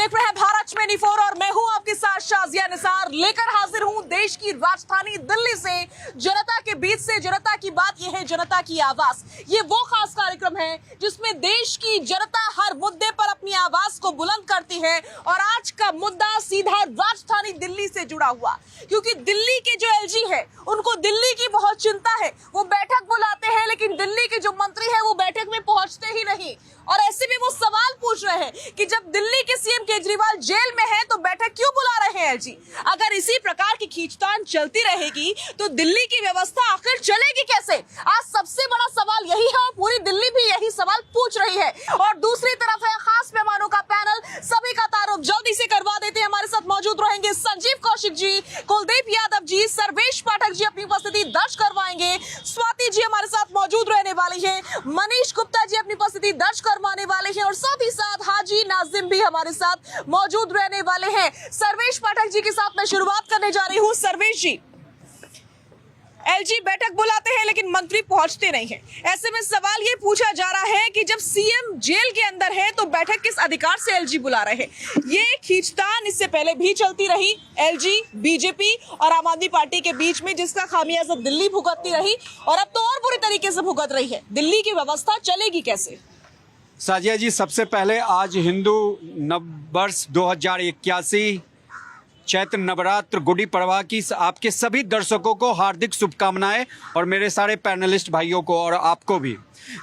देख रहे हैं भारत 24 और मैं हूं आपके साथ शाजिया निसार, लेकर हाजिर हूं देश की राजधानी दिल्ली से जनता के बीच से। जनता की बात यह है, जनता की आवाज। ये वो खास कार्यक्रम है जिसमें देश की जनता हर मुद्दे पर अपनी आवाज को बुलंद करती है और आज का मुद्दा सीधा राजधानी दिल्ली से जुड़ा हुआ, क्योंकि दिल्ली के जो एलजी है उनको दिल्ली की बहुत चिंता है। वो बैठक बुलाते हैं लेकिन दिल्ली के जो मंत्री है वो बैठक में पहुंचते ही नहीं और ऐसे में वो सवाल पूछ रहे हैं कि जब दिल्ली के सीएम केजरीवाल जेल में है तो बैठक क्यों बुला रहे हैं एलजी। अगर इसी प्रकार की खींचतान चलती रहेगी तो दिल्ली की व्यवस्था आखिर चलेगी कैसे? आज सबसे बड़ा सवाल यही है और पूरी दिल्ली भी यही सवाल पूछ रही है। और दूसरी तरफ है खास मेहमानों का पैनल, सभी का तारुफ जल्दी से करवा देते हैं। हमारे साथ मौजूद रहेंगे संजीव कौशिक जी, कुलदीप यादव जी, सर्वेश पाठक जी अपनी उपस्थिति दर्ज करवाएंगे, स्वाति जी हमारे साथ मौजूद रहने वाली है, मनीष गुप्ता जी अपनी उपस्थिति दर्ज करवाने वाले हैं और साथ ही साथ हाजी नाजिम भी हमारे साथ मौजूद रहने वाले हैं। सर्वेश पाठक जी के साथ मैं शुरुआत करने जा रही हूं। सर्वेश जी, एलजी बैठक बुलाते हैं लेकिन मंत्री पहुंचते नहीं हैं। ऐसे में सवाल ये पूछा जा रहा है कि जब सीएम जेल के अंदर है तो बैठक किस अधिकार से एलजी बुला रहे हैं? ये खींचतान इससे पहले भी चलती रही एलजी, बीजेपी और आम आदमी पार्टी के बीच में, जिसका खामियाजा दिल्ली भुगतती रही और अब तो और बुरी तरीके से भुगत रही है। दिल्ली की व्यवस्था चलेगी कैसे? साजिया जी, सबसे पहले आज हिंदू नववर्ष 2081 चैत्र नवरात्र गुड़ी पड़वा की आपके सभी दर्शकों को हार्दिक शुभकामनाएं और मेरे सारे पैनलिस्ट भाइयों को और आपको भी।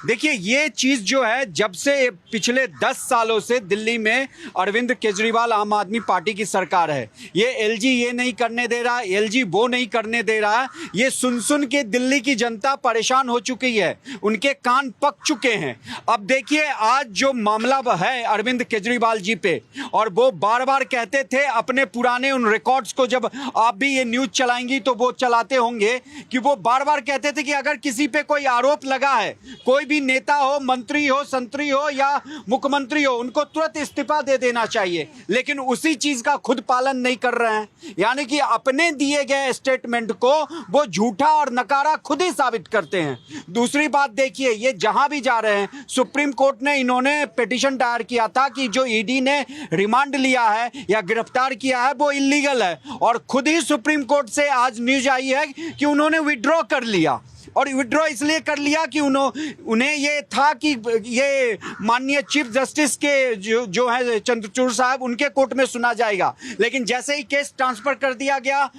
देखिए, ये चीज़ जो है, जब से पिछले 10 सालों से दिल्ली में अरविंद केजरीवाल आम आदमी पार्टी की सरकार है, ये एलजी ये नहीं करने दे रहा, एलजी वो नहीं करने दे रहा, ये सुन के दिल्ली की जनता परेशान हो चुकी है, उनके कान पक चुके हैं। अब देखिए, आज जो मामला है अरविंद केजरीवाल जी पे, और वो बार बार कहते थे अपने पुराने उन रिकॉर्ड्स को, जब आप भी ये न्यूज़ चलाएंगी तो वो चलाते होंगे, कि वो बार बार कहते थे कि अगर किसी पे कोई आरोप लगा है, कोई भी नेता हो, मंत्री हो, संतरी हो या मुख्यमंत्री हो, उनको तुरंत इस्तीफा दे देना चाहिए। लेकिन उसी चीज का खुद पालन नहीं कर रहे हैं, यानी कि अपने दिए गए स्टेटमेंट को वो झूठा और नकारा खुद ही साबित करते हैं। दूसरी बात देखिए, ये जहां भी जा रहे हैं, सुप्रीम कोर्ट ने इन्होंने पिटीशन दायर किया था कि जो ईडी ने रिमांड लिया है या गिरफ्तार किया है वो इलीगल है, और खुद ही सुप्रीम कोर्ट से आज न्यूज आई है कि उन्होंने विड्रॉ कर लिया। और विड्रॉ इसलिए कर लिया कि उन्हें ये था कि ये माननीय चीफ जस्टिस के जो है चंद्रचूड़ साहब, उनके कोर्ट में सुना जाएगा। लेकिन जैसे ही केस ट्रांसफर कर दिया गया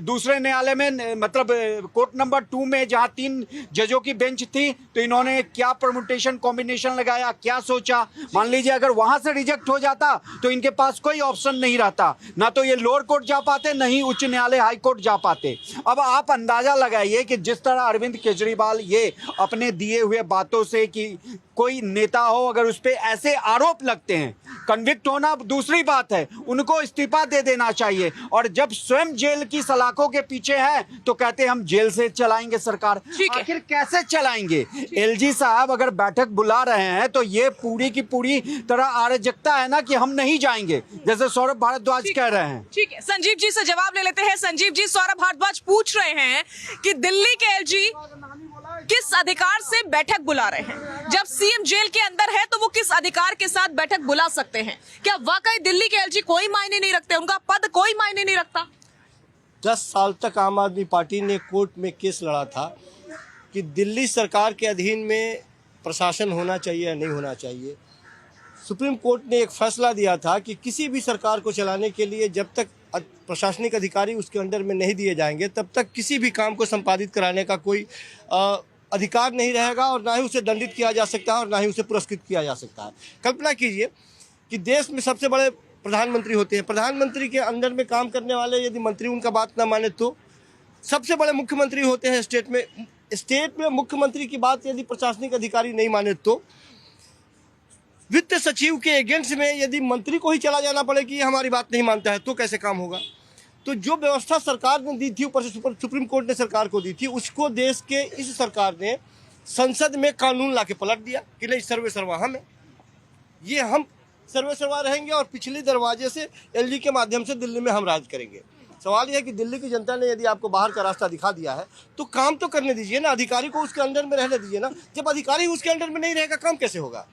दूसरे न्यायालय में, मतलब कोर्ट नंबर 2 में, जहां 3 जजों की बेंच थी, तो इन्होंने क्या परमुटेशन कॉम्बिनेशन लगाया, क्या सोचा। मान लीजिए अगर वहां से रिजेक्ट हो जाता तो इनके पास कोई ऑप्शन नहीं रहता, ना तो ये लोअर कोर्ट जा पाते, न ही उच्च न्यायालय हाई कोर्ट जा पाते। अब आप अंदाजा लगाइए कि जिस तरह अरविंद केजरीवाल ये अपने दिए हुए बातों से, कि कोई नेता हो अगर उस पे ऐसे आरोप लगते हैं, कन्विक्ट होना दूसरी बात है, उनको इस्तीफा दे देना चाहिए। और जब स्वयं जेल की सलाखों के पीछे है तो कहते हैं हम जेल से चलाएंगे सरकार। आखिर कैसे चलाएंगे? एलजी साहब अगर बैठक बुला रहे हैं तो ये पूरी की पूरी तरह अराजकता है ना, कि हम नहीं जाएंगे, जैसे सौरभ भारद्वाज कह रहे हैं। ठीक है, संजीव जी से जवाब ले लेते हैं। संजीव जी, सौरभ भारद्वाज पूछ रहे हैं कि दिल्ली के एलजी किस अधिकार से बैठक बुला रहे हैं? जब सीएम जेल के अंदर है तो वो किस अधिकार के साथ बैठक बुला सकते हैं? क्या वाकई दिल्ली के एलजी कोई मायने नहीं रखते, उनका पद कोई मायने नहीं रखता? 10 साल तक आम आदमी पार्टी ने कोर्ट में केस लड़ा था कि दिल्ली सरकार के अधीन में प्रशासन होना चाहिए या नहीं होना चाहिए। सुप्रीम कोर्ट ने एक फैसला दिया था कि किसी भी सरकार को चलाने के लिए जब तक प्रशासनिक अधिकारी उसके अंडर में नहीं दिए जाएंगे तब तक किसी भी काम को संपादित कराने का कोई अधिकार नहीं रहेगा, और ना ही उसे दंडित किया जा सकता है और ना ही उसे पुरस्कृत किया जा सकता है। कल्पना कीजिए कि देश में सबसे बड़े प्रधानमंत्री होते हैं, प्रधानमंत्री के अंडर में काम करने वाले यदि मंत्री उनका बात ना माने तो सबसे बड़े मुख्यमंत्री होते हैं स्टेट में मुख्यमंत्री की बात यदि प्रशासनिक अधिकारी नहीं माने तो वित्त सचिव के एजेंट्स में यदि मंत्री को ही चला जाना पड़े कि हमारी बात नहीं मानता है तो कैसे काम होगा? तो जो व्यवस्था सरकार ने दी थी, ऊपर से सुप्रीम कोर्ट ने सरकार को दी थी, उसको देश के इस सरकार ने संसद में कानून लाके पलट दिया कि नहीं, सर्वे सर्वा हम है, ये हम सर्वे सर्वा रहेंगे और पिछले दरवाजे से एलजी के माध्यम से दिल्ली में हम राज करेंगे। सवाल यह है कि दिल्ली की जनता ने यदि आपको बाहर का रास्ता दिखा दिया है तो काम तो करने दीजिए ना, अधिकारी को उसके अंडर में रहने दीजिए ना। जब अधिकारी उसके अंडर में नहीं रहेगा काम कैसे होगा?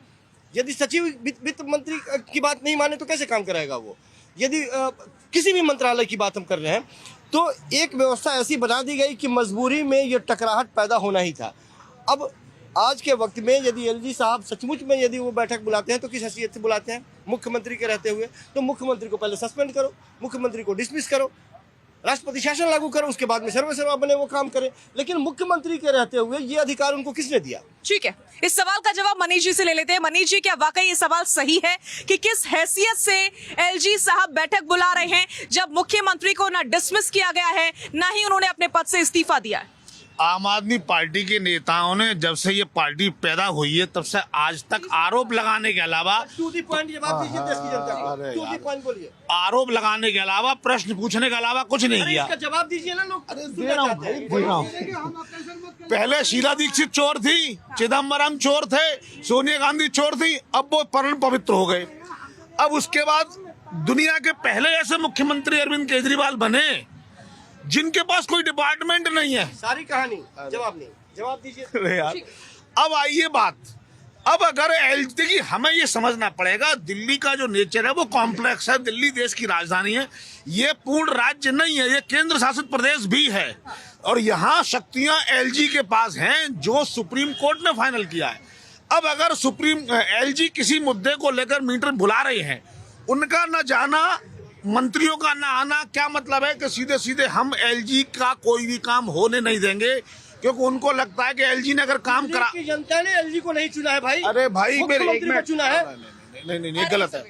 यदि सचिव वित्त मंत्री की बात नहीं माने तो कैसे काम कराएगा वो? यदि किसी भी मंत्रालय की बात हम कर रहे हैं तो एक व्यवस्था ऐसी बना दी गई कि मजबूरी में ये टकराहट पैदा होना ही था। अब आज के वक्त में यदि एलजी साहब सचमुच में यदि वो बैठक बुलाते हैं तो किस हैसियत से बुलाते हैं? मुख्यमंत्री के रहते हुए। तो मुख्यमंत्री को पहले सस्पेंड करो, मुख्यमंत्री को डिसमिस करो, राष्ट्रपति शासन लागू करो, उसके बाद में सर्वसेवा बने वो काम करे। लेकिन मुख्यमंत्री के रहते हुए ये अधिकार उनको किसने दिया? ठीक है, इस सवाल का जवाब मनीष जी से ले लेते हैं। मनीष जी, क्या वाकई ये सवाल सही है कि किस हैसियत से एलजी साहब बैठक बुला रहे हैं जब मुख्यमंत्री को ना डिसमिस किया गया है ना ही उन्होंने अपने पद से इस्तीफा दिया है? आम आदमी पार्टी के नेताओं ने जब से ये पार्टी पैदा हुई है तब से आज तक आरोप लगाने के अलावा आरोप लगाने के अलावा प्रश्न पूछने के अलावा कुछ नहीं किया। इसका जवाब दीजिए ना, लोग पहले शीला दीक्षित चोर थी, चिदम्बरम चोर थे, सोनिया गांधी चोर थी, अब वो परम पवित्र हो गए। अब उसके बाद दुनिया के पहले ऐसे मुख्यमंत्री अरविंद केजरीवाल बने जिनके पास कोई डिपार्टमेंट नहीं है। सारी कहानी जवाब नहीं, जवाब दीजिए यार। अब आइए बात, अब अगर एलजी की हमें ये समझना पड़ेगा, दिल्ली का जो नेचर है वो कॉम्प्लेक्स है। दिल्ली देश की राजधानी है, ये पूर्ण राज्य नहीं है, ये केंद्र शासित प्रदेश भी है और यहाँ शक्तियां एलजी के पास हैं जो सुप्रीम कोर्ट ने फाइनल किया है। अब अगर एलजी किसी मुद्दे को लेकर मीटिंग बुला रहे हैं, उनका न जाना, मंत्रियों का ना आना क्या मतलब है कि सीधे सीधे हम एलजी का कोई भी काम होने नहीं देंगे, क्योंकि उनको लगता है कि एलजी ने अगर काम करा। जनता ने एलजी को नहीं चुना है भाई। अरे भाई मुख्यमंत्री को चुना है। नहीं, गलत है।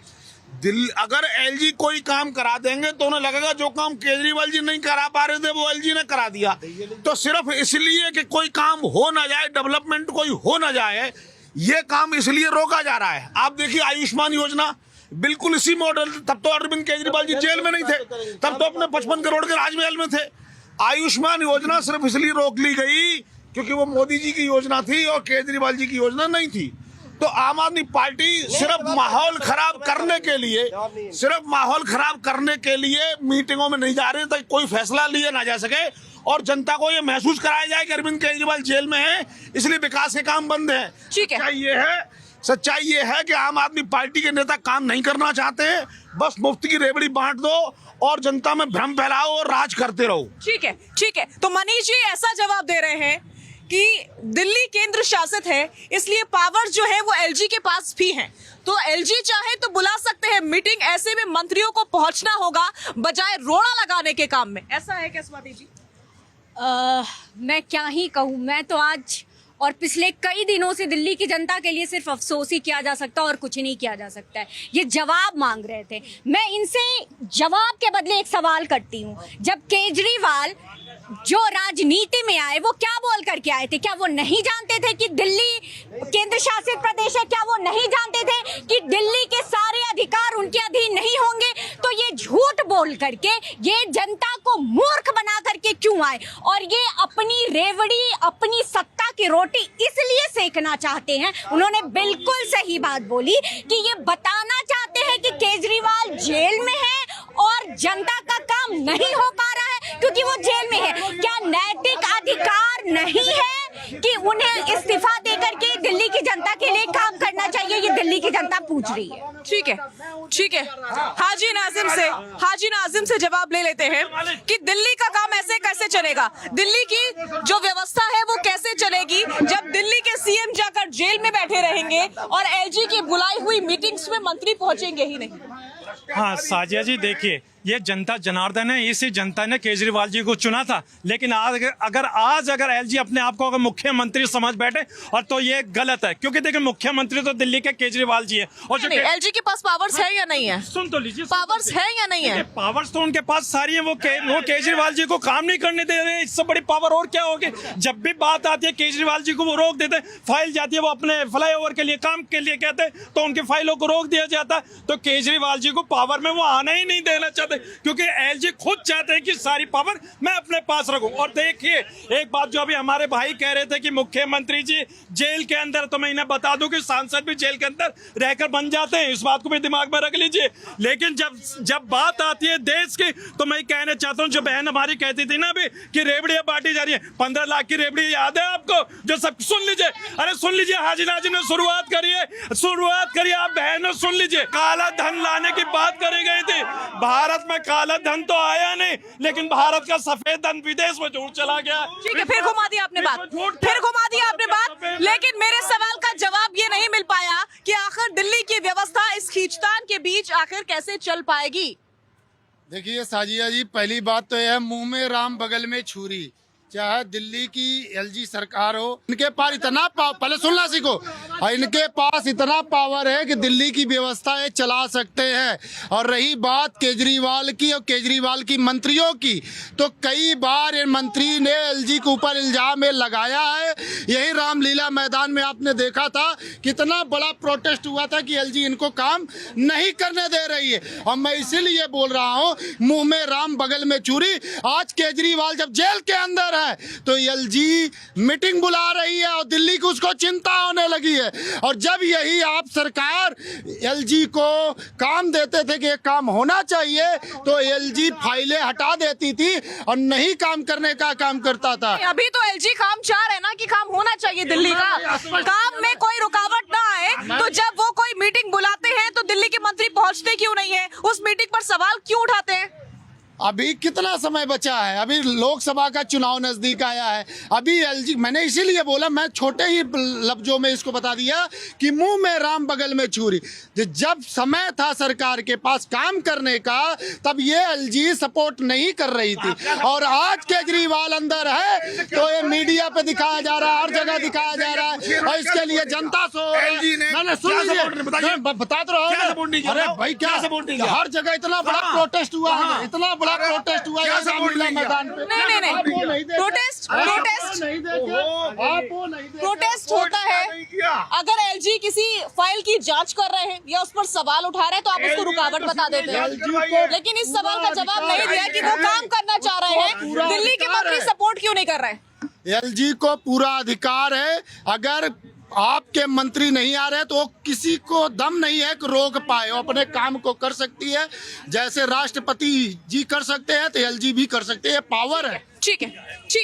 दिल्ली अगर एलजी कोई काम करा देंगे तो उन्हें लगेगा जो काम केजरीवाल जी नहीं करा पा रहे थे वो एलजी ने करा दिया। तो सिर्फ इसलिए कि कोई काम हो ना जाए, डेवलपमेंट कोई हो ना जाए, ये काम इसलिए रोका जा रहा है। आप देखिए आयुष्मान योजना बिल्कुल इसी मॉडल, तब तो अरविंद केजरीवाल जी जेल में नहीं थे, तब तो अपने 55 करोड़ के राजमहल में थे। आयुष्मान योजना सिर्फ इसलिए रोक ली गई क्योंकि वो मोदी जी की योजना थी और केजरीवाल जी की योजना नहीं थी। तो आम आदमी पार्टी सिर्फ माहौल खराब करने के लिए मीटिंगों में नहीं जा रहे ताकि कोई फैसला लिया ना जा सके और जनता को ये महसूस कराया जाए कि अरविंद केजरीवाल जेल में है, इसलिए विकास के काम बंद है। ठीक है, सच्चाई ये है कि आम आदमी पार्टी के नेता काम नहीं करना चाहते हैं, बस मुफ्त की रेवड़ी बांट दो और जनता में भ्रम फैलाओ और राज करते रहो। ठीक है। तो मनीष जी ऐसा जवाब दे रहे हैं कि दिल्ली केंद्र शासित है, इसलिए पावर जो है वो एलजी के पास भी है, तो एलजी चाहे तो बुला सकते हैं मीटिंग, ऐसे में मंत्रियों को पहुंचना होगा बजाय रोड़ा लगाने के काम में। ऐसा है क्या स्वाति जी? मैं क्या ही कहूँ, मैं तो आज और पिछले कई दिनों से दिल्ली की जनता के लिए सिर्फ अफसोस ही किया जा सकता है और कुछ नहीं किया जा सकता है। ये जवाब मांग रहे थे, मैं इनसे जवाब के बदले एक सवाल करती हूँ। जब केजरीवाल जो राजनीति में आए वो क्या बोल करके आए थे? क्या वो नहीं जानते थे कि दिल्ली केंद्र शासित प्रदेश है? क्या वो नहीं जानते थे कि दिल्ली के सारे अधिकार उनके अधीन नहीं होंगे? तो ये झूठ बोल करके ये जनता को मूर्ख बना करके क्यों आए? और ये अपनी रेवड़ी, अपनी सत्ता की रोटी इसलिए सेकना चाहते हैं। उन्होंने बिल्कुल सही बात बोली कि ये बताना चाहते हैं कि केजरीवाल जेल में है और जनता का काम नहीं हो पा रहा है क्योंकि वो जेल में है। क्या नैतिक अधिकार नहीं है कि उन्हें इस्तीफा देकर के दिल्ली की जनता के लिए काम करना चाहिए? ये दिल्ली की जनता पूछ रही है। ठीक है। हाजी नाजिम से जवाब ले लेते हैं कि दिल्ली का काम ऐसे कैसे चलेगा, दिल्ली की जो व्यवस्था है वो कैसे चलेगी जब दिल्ली के सीएम जाकर जेल में बैठे रहेंगे और एलजी की बुलाई हुई मीटिंग्स में मंत्री पहुंचेंगे ही नहीं। हाँ साजिया जी, देखिए ये जनता जनार्दन है, इसी जनता ने केजरीवाल जी को चुना था। लेकिन अगर एलजी अपने आप को अगर मुख्यमंत्री समझ बैठे और तो ये गलत है, क्योंकि देखिए मुख्यमंत्री तो दिल्ली के केजरीवाल जी है। और जो एलजी के पास पावर्स है या नहीं है? सुन तो लीजिए, पावर्स है या नहीं है? पावर्स तो उनके पास सारी है, वो केजरीवाल जी को काम नहीं करने दे रहे हैं। इससे बड़ी पावर और क्या होगी? जब भी बात आती है केजरीवाल जी को वो रोक देते, फाइल जाती है, वो अपने फ्लाईओवर के लिए काम के लिए कहते तो उनकी फाइलों को रोक दिया जाता। तो केजरीवाल जी को पावर में वो आना ही नहीं देना चाहते। चाहते, क्योंकि एलजी खुद चाहते हैं कि सारी पावर मैं अपने पास रखूं। और देखिए एक बात जो अभी हमारे भाई कह रहे थे कि मुख्यमंत्री जी जेल के अंदर, तो मैं इन्हें बता दूं कि सांसद भी जेल के अंदर रहकर बन जाते हैं, इस बात को भी दिमाग में रख लीजिए। लेकिन जब बात आती है देश की, तो मैं कहना चाहता हूं, जो बहन हमारी कहती थी ना अभी कि रेवड़ियां बांटी जा रही है, 15 लाख की रेवड़ी याद है आपको? जो सब सुन लीजिए, अरे सुन लीजिए, हाजी नाजिम ने शुरुआत करिए आप बहनों, सुन लीजिए। काला धन लाने की बात करी गई थी, भारत में काला धन तो आया नहीं, लेकिन भारत का सफेद धन विदेश में झूठ चला गया। ठीक है, फिर घुमा दिया आपने बात, लेकिन मेरे सवाल का जवाब ये नहीं मिल पाया कि आखिर दिल्ली की व्यवस्था इस खींचतान के बीच आखिर कैसे चल पाएगी। देखिए साजिया जी, पहली बात तो यह है, मुंह में राम बगल में छुरी। चाहे दिल्ली की एलजी सरकार हो, इनके पास इतना पहले सुनना सीखो, इनके पास इतना पावर है कि दिल्ली की व्यवस्था ये चला सकते हैं। और रही बात केजरीवाल की और केजरीवाल की मंत्रियों की, तो कई बार इन मंत्री ने एलजी के ऊपर इल्जाम लगाया है। यही रामलीला मैदान में आपने देखा था कितना बड़ा प्रोटेस्ट हुआ था कि एलजी इनको काम नहीं करने दे रही है। और मैं इसीलिए बोल रहा हूँ, मुंह में राम बगल में चूरी। आज केजरीवाल जब जेल के अंदर है तो एलजी मीटिंग बुला रही है और दिल्ली को उसको चिंता होने लगी है। और जब यही आप सरकार एलजी को काम देते थे कि ये काम होना चाहिए, तो एलजी फाइलें हटा देती थी और नहीं काम करने का काम करता था। अभी तो एलजी काम चाह रहे ना कि काम होना चाहिए दिल्ली का, काम में कोई रुकावट ना आए, तो जब वो कोई मीटिंग बुलाते हैं तो दिल्ली के मंत्री पहुंचते क्यों नहीं है, उस मीटिंग पर सवाल क्यों उठाते हैं? अभी कितना समय बचा है, अभी लोकसभा का चुनाव नजदीक आया है। अभी एलजी, मैंने इसीलिए बोला, मैं छोटे ही लफ्जों में इसको बता दिया कि मुंह में राम बगल में छुरी। जब समय था सरकार के पास काम करने का, तब ये एलजी सपोर्ट नहीं कर रही थी। और आज केजरीवाल अंदर है तो ये मीडिया पे दिखाया जा रहा है, हर जगह दिखाया जा रहा है, और इसके लिए जनता सो मैंने सुन लीजिए, बता तो रहा हूँ। अरे भाई क्या हर जगह इतना बड़ा प्रोटेस्ट हुआ है, इतना प्रोटेस्ट हुआ है रामलीला मैदान पे। नहीं, प्रोटेस्ट होता है अगर एलजी किसी फाइल की जांच कर रहे हैं या उस पर सवाल उठा रहे हैं, तो आप उसको रुकावट बता देते हैं। लेकिन इस सवाल का जवाब नहीं दिया कि वो काम करना चाह रहे हैं, दिल्ली के मंत्री सपोर्ट क्यों नहीं कर रहे? एलजी को पूरा अधिकार है, अगर आपके मंत्री नहीं आ रहे तो किसी को दम नहीं है कि रोक पाए, वो अपने काम को कर सकती है। जैसे राष्ट्रपति जी कर सकते हैं तो एलजी भी कर सकते हैं, पावर है। ठीक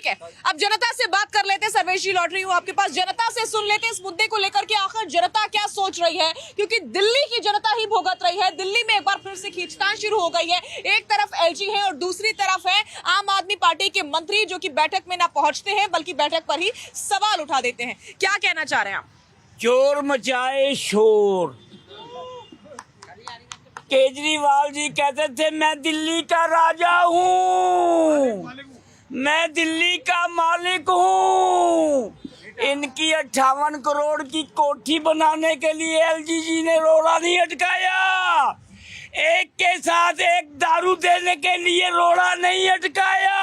है, अब जनता से बात कर लेते हैं। सर्वेश जी, लौट रही हूँ आपके पास, जनता से सुन लेते हैं इस मुद्दे को लेकर के आखिर जनता क्या सोच रही है, क्योंकि दिल्ली की जनता ही भुगत रही है। दिल्ली में एक बार फिर से खींचतान शुरू हो गई है। एक तरफ एलजी है और दूसरी तरफ है आम आदमी पार्टी के मंत्री, जो कि बैठक में ना पहुंचते हैं बल्कि बैठक पर ही सवाल उठा देते हैं। क्या कहना चाह रहे हैं आप? चोर मचाए शोर। केजरीवाल जी कहते थे मैं दिल्ली का राजा हूँ, मैं दिल्ली का मालिक हूँ। इनकी 58 करोड़ की कोठी बनाने के लिए एलजी जी ने रोड़ा नहीं अटकाया, एक के साथ एक दारू देने के लिए रोड़ा नहीं अटकाया।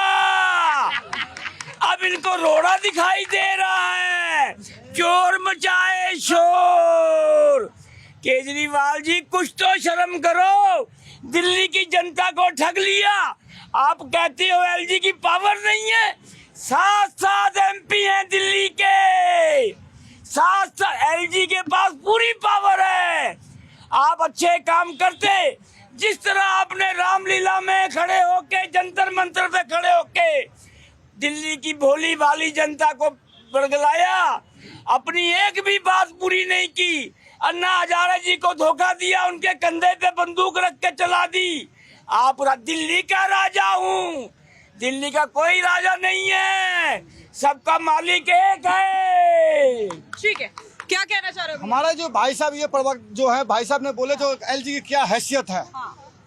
अब इनको रोड़ा दिखाई दे रहा है। चोर मचाए शोर। केजरीवाल जी कुछ तो शर्म करो, दिल्ली की जनता को ठग लिया। आप कहते हो एलजी की पावर नहीं है, 7 एमपी हैं दिल्ली के, 7 एलजी के पास पूरी पावर है। आप अच्छे काम करते, जिस तरह आपने रामलीला में खड़े होके, जंतर मंतर पे खड़े होके दिल्ली की भोली भाली जनता को बरगलाया, अपनी एक भी बात पूरी नहीं की। अन्ना हजारे जी को धोखा दिया, उनके कंधे पे बंदूक रख के चला दी। आप दिल्ली का राजा हूँ, दिल्ली का कोई राजा नहीं है, सबका मालिक एक है। ठीक है, क्या कहना चाह रहे हो? हमारा जो भाई साहब ये प्रवक्ता जो है, भाई साहब ने बोले जो एलजी की क्या हैसियत है,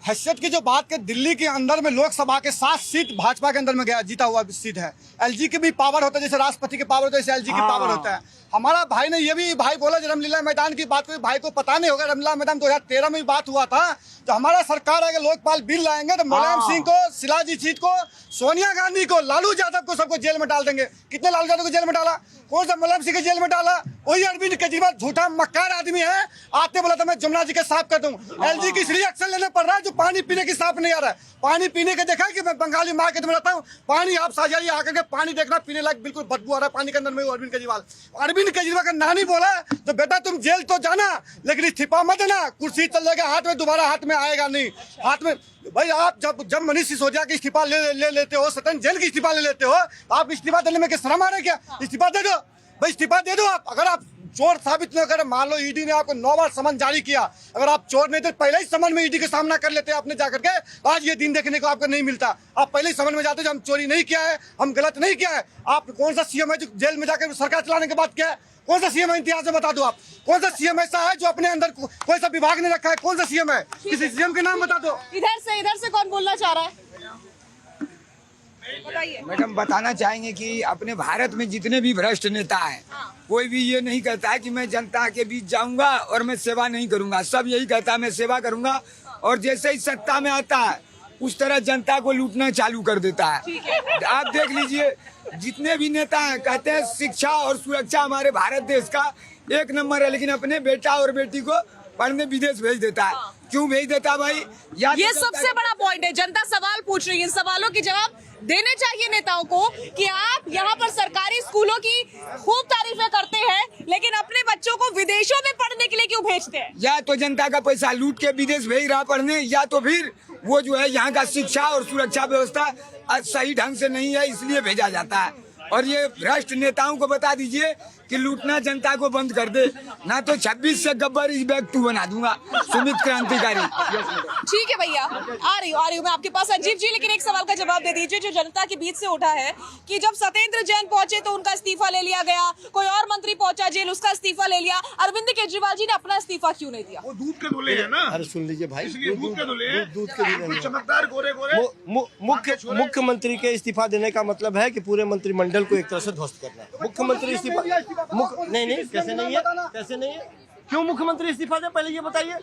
हैसियत की जो बात के दिल्ली के अंदर में लोकसभा के 7 सीट भाजपा के अंदर में गया, जीता हुआ सीट है। एलजी की भी पावर होता है, जैसे राष्ट्रपति के पावर होता है, जैसे एलजी की पावर होता है। हमारा भाई ने ये भी भाई बोला, रामलीला मैदान की बात, कोई भाई को पता नहीं होगा, रामलीला मैदान 2013 में बात हुआ था। तो हमारा सरकार अगर लोकपाल बिल लाएंगे तो मुलायम सिंह को, शिलाजीत सीट को, सोनिया गांधी को, लालू यादव को, सबको जेल में डाल देंगे। कितने लालू यादव को जेल में डाला? कौन सा मुलायम सिंह को जेल में डाला? वही अरविंद केजरीवाल झूठा मक्कार आदमी है, आते बोला था मैं जमुना जी के साफ कर दूं। एलजी की इसलिए एक्शन लेने पड़ रहा है, तो पानी पीने की साफ नहीं आ रहा है। पानी पीने के देखा है कि मैं बंगाली मार्केट में रहता हूँ, पानी आप साझा जी आकर के पानी देखना पीने लायक बिल्कुल बदबू आ रहा है पानी के अंदर में। अरविंद केजरीवाल का नानी बोला तो बेटा तुम जेल तो जाना लेकिन इस्तीफा मत देना, कुर्सी चल जाएगा हाथ में, दोबारा हाथ में आएगा नहीं। हाथ में भाई आप जब मनीष सिसोदिया की इस्तीफा ले लेते हो, सतन जेल की इस्तीफा ले लेते हो, आप इस्तीफा देने में क्या शर्म आ रहा है क्या? इस्तीफा दे दो भाई, इस्तीफा दे दो आप। अगर आप चोर साबित न करें, मान लो ईडी ने आपको 9 बार समन जारी किया, अगर आप चोर नहीं थे पहले ही समन में ईडी का सामना कर लेते आपने जाकर के, आज ये दिन देखने को आपको नहीं मिलता। आप पहले ही समन में जाते जो हम चोरी नहीं किया है, हम गलत नहीं किया है। आप कौन सा सीएम है जो जेल में जाकर सरकार चलाने के बाद क्या है? कौन सा सीएम है इतिहास में बता दो आप? कौन सा सीएम ऐसा है जो अपने अंदर कोई सा विभाग नहीं रखा है? कौन सा सीएम है? किसी सीएम के नाम बता दो। इधर से कौन बोलना चाह रहा है? बताइए। मैडम बताना चाहेंगे कि अपने भारत में जितने भी भ्रष्ट नेता हैं, कोई भी ये नहीं कहता है कि मैं जनता के बीच जाऊंगा और मैं सेवा नहीं करूंगा। सब यही कहता है मैं सेवा करूंगा, और जैसे ही सत्ता में आता है उस तरह जनता को लूटना चालू कर देता है। आप देख लीजिए जितने भी नेता हैं कहते हैं शिक्षा और सुरक्षा हमारे भारत देश का 1 नंबर है, लेकिन अपने बेटा और बेटी को पढ़ने विदेश भेज देता है। क्यों भेज देता है भाई? ये सबसे बड़ा पॉइंट है। जनता सवाल पूछ रही है, इन सवालों के जवाब देने चाहिए नेताओं को कि आप यहाँ पर सरकारी स्कूलों की खूब तारीफें करते हैं लेकिन अपने बच्चों को विदेशों में पढ़ने के लिए क्यों भेजते हैं? या तो जनता का पैसा लूट के विदेश भेज रहा पढ़ने, या तो फिर वो जो है यहाँ का शिक्षा और सुरक्षा व्यवस्था सही ढंग से नहीं है इसलिए भेजा जाता है। और ये भ्रष्ट नेताओं को बता दीजिए कि लूटना जनता को बंद कर दे, ना तो 26 से गब्बर इस बैग तू बना दूंगा। सुमित क्रांतिकारी। ठीक है भैया, आ रही हूँ मैं आपके पास संजीव जी, लेकिन एक सवाल का जवाब दे दीजिए जो जनता के बीच से उठा है कि जब सत्येंद्र जैन पहुंचे तो उनका इस्तीफा ले लिया गया, कोई और मंत्री पहुंचा जेल उसका इस्तीफा ले लिया, अरविंद केजरीवाल जी ने अपना इस्तीफा क्यों नहीं दिया? वो दूध के धुले हैं ना। अरे सुन लीजिए भाई, दूध के धुले, दूध के धुले चमकदार गोरे गोरे। मुख्यमंत्री के इस्तीफा देने का मतलब है कि पूरे मंत्रिमंडल को एक तरह से ध्वस्त करना है। मुख्यमंत्री इस्तीफा नहीं कैसे नहीं है, कैसे नहीं है? क्यों मुख्यमंत्री इस्तीफा दे पहले ये बताइए।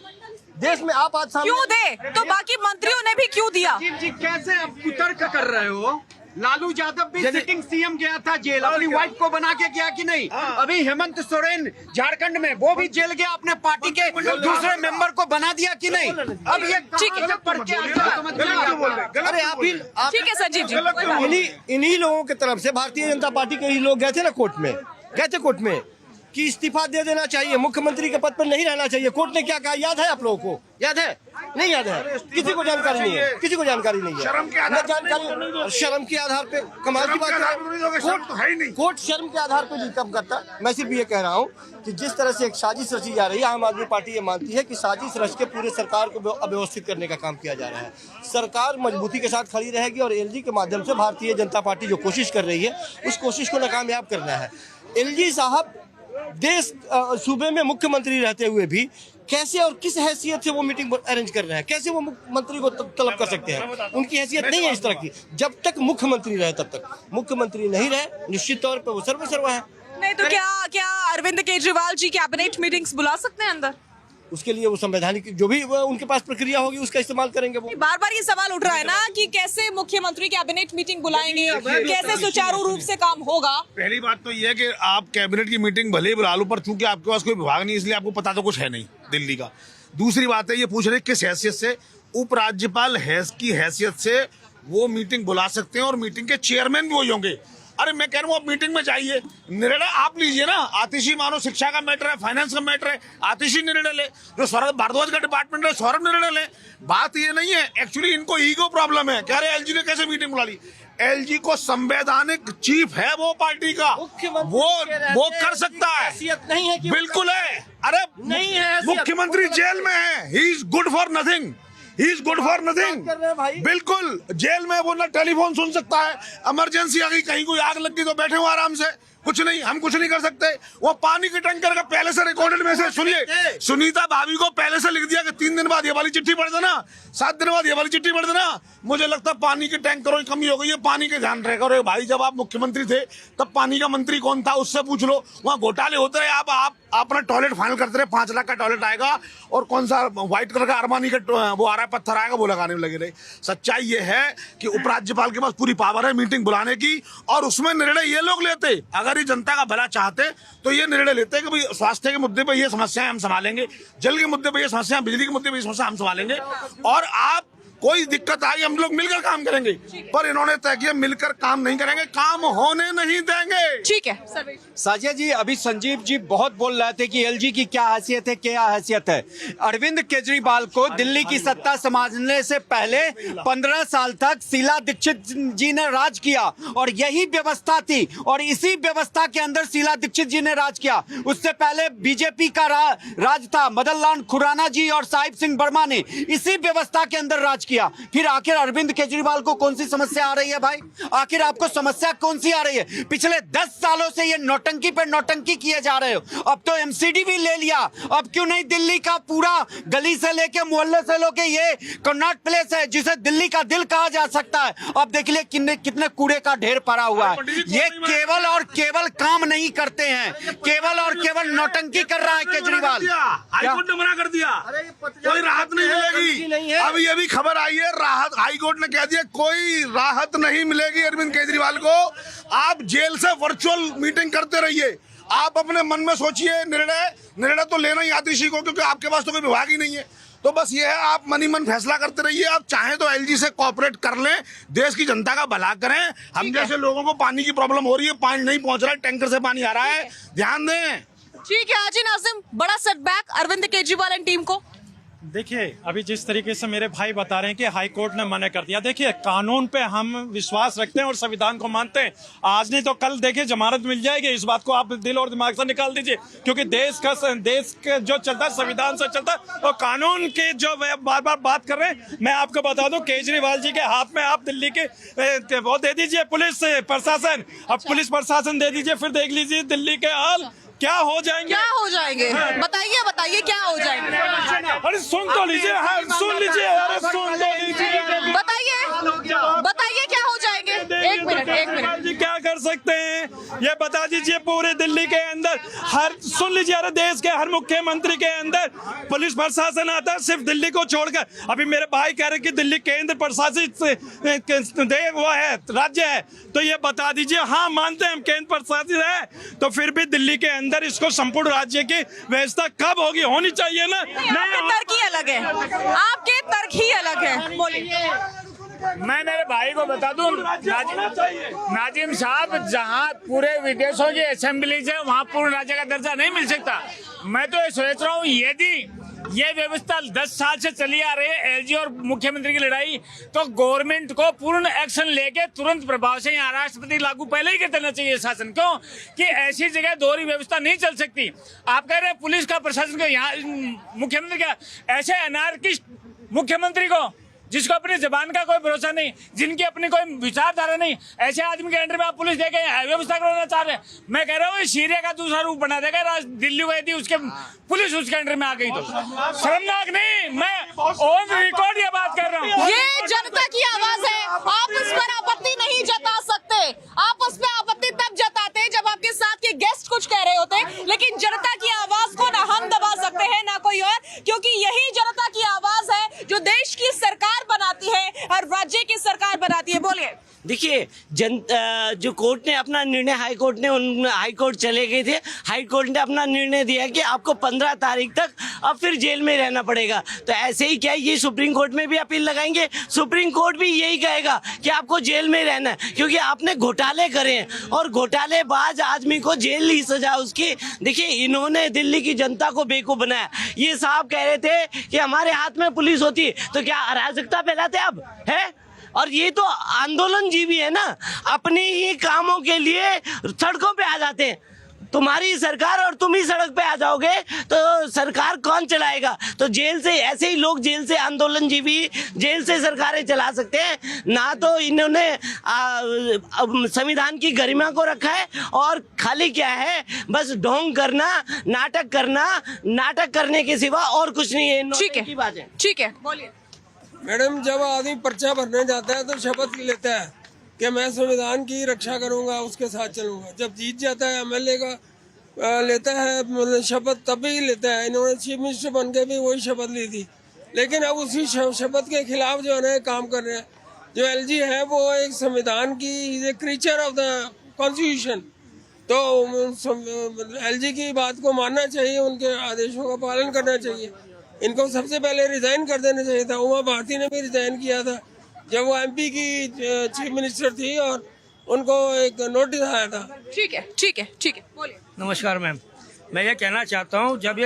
देश में आप आज क्यों दे तो बाकी मंत्रियों ने भी क्यों दिया? जी कैसे आप कुतर्क कर रहे हो? लालू यादव भी सिटिंग सीएम गया था जेल, अपनी वाइफ को बना के गया कि नहीं? अभी हेमंत सोरेन झारखंड में वो भी जेल गया, अपने पार्टी के दूसरे मेंबर को बना दिया कि नहीं? अब ये अरे आप ठीक है संजीव जी, इन्हीं लोगों की तरफ से भारतीय जनता पार्टी के ही लोग गए थे ना कोर्ट में, गए थे कोर्ट में कि इस्तीफा दे देना चाहिए, मुख्यमंत्री के पद पर नहीं रहना चाहिए। कोर्ट ने क्या कहा याद है आप लोगों को? याद है? नहीं याद है? किसी को जानकारी नहीं है, किसी को जानकारी नहीं है। शर्म के आधार जानकारी, शर्म के आधार पे कमाल की बात है। कोर्ट शर्म के आधार पे कम करता। मैं सिर्फ ये कह रहा हूँ कि जिस तरह से एक साजिश रची जा रही है, आम आदमी पार्टी ये मानती है कि साजिश रच के पूरे सरकार को अव्यवस्थित करने का काम किया जा रहा है। सरकार मजबूती के साथ खड़ी रहेगी और एलजी के माध्यम से भारतीय जनता पार्टी जो कोशिश कर रही है उस कोशिश को नाकामयाब करना है। एलजी साहब देश सूबे में मुख्यमंत्री रहते हुए भी कैसे और किस हैसियत से वो मीटिंग अरेंज कर रहे हैं? कैसे वो मंत्री को तलब कर सकते हैं? उनकी हैसियत नहीं है इस तरह की। जब तक मुख्यमंत्री रहे तब तक, मुख्यमंत्री नहीं रहे निश्चित तौर पर वो सर्वसर्वा है। नहीं तो क्या अरविंद केजरीवाल जी कैबिनेट मीटिंग्स बुला सकते हैं अंदर? उसके लिए वो संवैधानिक जो भी उनके पास प्रक्रिया होगी उसका इस्तेमाल करेंगे। वो बार बार ये सवाल उठ रहा है ना कि कैसे मुख्यमंत्री कैबिनेट मीटिंग बुलाएंगे, कैसे सुचारू रूप से काम होगा। पहली बात तो ये है कि आप कैबिनेट की मीटिंग भले ही बुला लो, पर चूंकि आपके पास कोई विभाग नहीं इसलिए आपको पता तो कुछ है नहीं दिल्ली का। दूसरी बात है ये पूछ रहे किस हैसियत से, उपराज्यपाल की हैसियत से वो मीटिंग बुला सकते हैं और मीटिंग के चेयरमैन भी वही होंगे। अरे मैं कह रहा हूँ आप मीटिंग में जाइए, निर्णय आप लीजिए ना। आतिशी मानो शिक्षा का मैटर है, फाइनेंस का मैटर है, आतिशी निर्णय ले। जो सौरभ भारद्वाज का डिपार्टमेंट है सौरभ निर्णय ले। बात ये नहीं है, एक्चुअली इनको ईगो प्रॉब्लम है। कह रहे एलजी ने कैसे मीटिंग बुला ली? एलजी को संवैधानिक चीफ है वो पार्टी का, वो कर सकता है। नहीं है कि बिल्कुल है। अरे नहीं है, मुख्यमंत्री जेल में है, he is good for nothing, he is good for nothing. बिल्कुल जेल में वो ना टेलीफोन सुन सकता है, इमरजेंसी आ गई, कहीं कोई आग लग गई तो बैठे हो आराम से, कुछ नहीं, हम कुछ नहीं कर सकते। वो पानी के टैंकर का पहले से रिकॉर्डेड मैसेज सुनिए, सुनीता भाभी को पहले से लिख दिया कि 3 दिन बाद ये वाली चिट्ठी पढ़ देना, 7 दिन बाद ये वाली चिट्ठी पढ़ देना। मुझे लगता है पानी के टैंकरों की कमी हो गई है, पानी के ध्यान रखेगा। और भाई जब आप मुख्यमंत्री थे तब पानी का मंत्री कौन था उससे पूछ लो, वहाँ घोटाले होते रहे। आप अपना टॉयलेट फाइनल करते रहे, 5 लाख का टॉयलेट आएगा और कौन सा व्हाइट कलर का अरमानी का वो आ रहा है पत्थर आएगा वो लगाने में लगे रहे। सच्चाई ये है कि उपराज्यपाल के पास पूरी पावर है मीटिंग बुलाने की और उसमें निर्णय ये लोग लेते। अगर अगर ये जनता का भला चाहते तो ये निर्णय लेते कि भाई स्वास्थ्य के मुद्दे पे ये समस्याएं हम संभालेंगे, जल के मुद्दे पे ये समस्या, बिजली के मुद्दे पे ये समस्या हम संभालेंगे, और आप कोई दिक्कत आई हम लोग मिलकर काम करेंगे। पर इन्होंने तय किया मिलकर काम नहीं करेंगे, काम होने नहीं देंगे। ठीक है साजिया जी, अभी संजीव जी बहुत बोल रहे थे कि एलजी की क्या हैसियत है, क्या हैसियत है। अरविंद केजरीवाल को दिल्ली की सत्ता संभालने से पहले 15 साल तक शीला दीक्षित जी ने राज किया और यही व्यवस्था थी, और इसी व्यवस्था के अंदर शीला दीक्षित जी ने राज किया। उससे पहले बीजेपी का राज था, मदन लाल खुराना जी और साहिब सिंह वर्मा ने इसी व्यवस्था के अंदर राज किया। फिर आखिर अरविंद केजरीवाल को कौन सी समस्या आ रही है भाई? आखिर आपको समस्या कौन सी आ रही है? पिछले 10 सालों से ये नौटंकी पे नौटंकी किए जा रहे हो, अब तो एमसीडी भी ले लिया, अब क्यों नहीं दिल्ली का पूरा गली से लेके मोहल्ले से लेके ये कन्नॉट प्लेस है जिसे दिल्ली का दिल कहा जा सकता है, अब देख लिए कितने कूड़े का ढेर पड़ा हुआ है। ये केवल और केवल काम नहीं करते हैं, केवल और केवल नौटंकी कर रहा है केजरीवाल। हाईकोर्ट ने मना कर दिया, कोई राहत नहीं मिलेगी। अब ये भी खबर आई है, राहत हाईकोर्ट ने कह दिया कोई राहत नहीं मिलेगी अरविंद केजरीवाल को। आप जेल से वर्चुअल मीटिंग करते रहिए, आप अपने मन में सोचिए, निर्णय तो लेना ही आतिशी को, क्योंकि आपके पास तो कोई विभाग ही नहीं है। तो बस ये है, आप मनी मन फैसला करते रहिए। आप चाहें तो एलजी से कोऑपरेट कर लें, देश की जनता का भला करें। हम जैसे लोगों को पानी की प्रॉब्लम हो रही है, पानी नहीं पहुंच रहा है, टैंकर से पानी आ रहा है, ध्यान दें। ठीक है हाजी नाजिम, बड़ा setback Arvind Kejriwal and team को। देखिए, अभी जिस तरीके से मेरे भाई बता रहे हैं कि हाई कोर्ट ने मना कर दिया, देखिए कानून पे हम विश्वास रखते हैं और संविधान को मानते हैं। आज नहीं तो कल देखिए जमानत मिल जाएगी, इस बात को आप दिल और दिमाग से निकाल दीजिए, क्योंकि देश का जो चलता है संविधान से चलता है, और कानून के जो बार बार बात कर रहे हैं। मैं आपको बता दूं, केजरीवाल जी के हाथ में आप दिल्ली के वो दे दीजिए पुलिस प्रशासन, अब पुलिस प्रशासन दे दीजिए, फिर देख लीजिए दिल्ली के हाल क्या हो जाएंगे। क्या हो जाएंगे बताइए क्या हो जाएंगे। अरे सुन तो लीजिए, सुन लीजिए, अरे सुन तो लीजिए, बताइए क्या हो जाएंगे। एक मिनट जी क्या कर सकते हैं ये बता दीजिए। पूरे दिल्ली के अंदर सुन लीजिए, अरे देश के हर मुख्यमंत्री के अंदर पुलिस प्रशासन आता है, सिर्फ दिल्ली को छोड़कर। अभी मेरे भाई कह रहे कि दिल्ली केंद्र प्रशासित वो है, राज्य है, तो ये बता दीजिए। हाँ मानते हैं हम केंद्र प्रशासित है, तो फिर भी दिल्ली के अंदर इसको संपूर्ण राज्य की व्यवस्था कब होगी, होनी चाहिए ना। आपके तर्क ही अलग है, आपके तर्क ही अलग है, बोलिए। मैं मेरे भाई को बता दूं, नाजिम साहब, जहां पूरे विदेशों की असेंबलीज है वहां पूर्ण राज्य का दर्जा नहीं मिल सकता। मैं तो ये सोच रहा हूँ, यदि ये व्यवस्था 10 साल से चली आ रही है, एलजी और मुख्यमंत्री की लड़ाई, तो गवर्नमेंट को पूर्ण एक्शन लेके तुरंत प्रभाव से यहाँ राष्ट्रपति लागू पहले ही कर देना चाहिए शासन। क्यों कि ऐसी जगह दोहरी व्यवस्था नहीं चल सकती। आप कह रहे हैं पुलिस का प्रशासन को, यहाँ मुख्यमंत्री का, ऐसे अनार्किस्ट मुख्यमंत्री को जिसको अपनी जबान का कोई भरोसा नहीं, जिनकी अपनी कोई विचारधारा नहीं, ऐसे आदमी के अंडर में आप पुलिस देके व्यवस्था करवाना चाह रहे हैं। मैं कह रहा हूँ सीरिया का दूसरा रूप बना देगा दिल्ली को, यदि उसके पुलिस उसके अंडर में आ गई तो। शर्मनाक नहीं, मैं ऑन रिकॉर्ड ये बात कर रहा हूँ। ये जनता की आवाज है, आप उस पर आपत्ति नहीं जता सकते। आप उस पर आपत्ति तब जताते हैं जब आपके साथ के गेस्ट कुछ कह रहे होते हैं, लेकिन जनता की आवाज को ना हम दबा सकते हैं ना कोई और, क्योंकि यही जनता की आवाज है जो देश की सरकार बनाती है और राज्य की सरकार बनाती है। बोलिए। देखिए, जो कोर्ट ने अपना निर्णय, हाई कोर्ट चले गए थे, हाई कोर्ट ने अपना निर्णय दिया कि आपको 15 तारीख तक अब फिर जेल में रहना पड़ेगा। तो ऐसे ही क्या ये सुप्रीम कोर्ट में भी अपील लगाएंगे? सुप्रीम कोर्ट भी यही कहेगा कि आपको जेल में रहना है, क्योंकि आपने घोटाले करे हैं और घोटालेबाज आदमी को जेल ही सजा उसकी। देखिए, इन्होंने दिल्ली की जनता को बेवकूफ बनाया। ये साहब कह रहे थे कि हमारे हाथ में पुलिस होती तो क्या अराजकता फैलाते अब है। और ये तो आंदोलन जीवी है ना, अपने ही कामों के लिए सड़कों पे आ जाते हैं। तुम्हारी सरकार और तुम ही सड़क पे आ जाओगे तो सरकार कौन चलाएगा? तो जेल से, ऐसे ही लोग जेल से, आंदोलन जीवी जेल से सरकारें चला सकते हैं ना। तो इन्होंने संविधान की गरिमा को रखा है और खाली क्या है, बस ढोंग करना, नाटक करने के सिवा और कुछ नहीं है। ठीक है, की बात है। ठीक है, बोलिए। मैडम, जब आदमी पर्चा भरने जाता है तो शपथ लेता है कि मैं संविधान की रक्षा करूंगा, उसके साथ चलूंगा। जब जीत जाता है एमएलए का लेता है मतलब शपथ, तभी लेता है। इन्होंने चीफ मिनिस्टर बन के भी वही शपथ ली थी, लेकिन अब उसी शपथ के खिलाफ जो है ना काम कर रहे हैं। जो एलजी है वो एक संविधान की क्रीचर ऑफ द कॉन्स्टिट्यूशन, तो एलजी की बात को मानना चाहिए, उनके आदेशों का पालन करना चाहिए। इनको सबसे पहले रिजाइन कर देना चाहिए था। उमा भारती ने भी रिजाइन किया था जब वो एमपी की चीफ मिनिस्टर थी और उनको एक नोटिस आया था। ठीक है, ठीक है, ठीक है, बोलिए। नमस्कार मैम, मैं ये कहना चाहता हूँ जब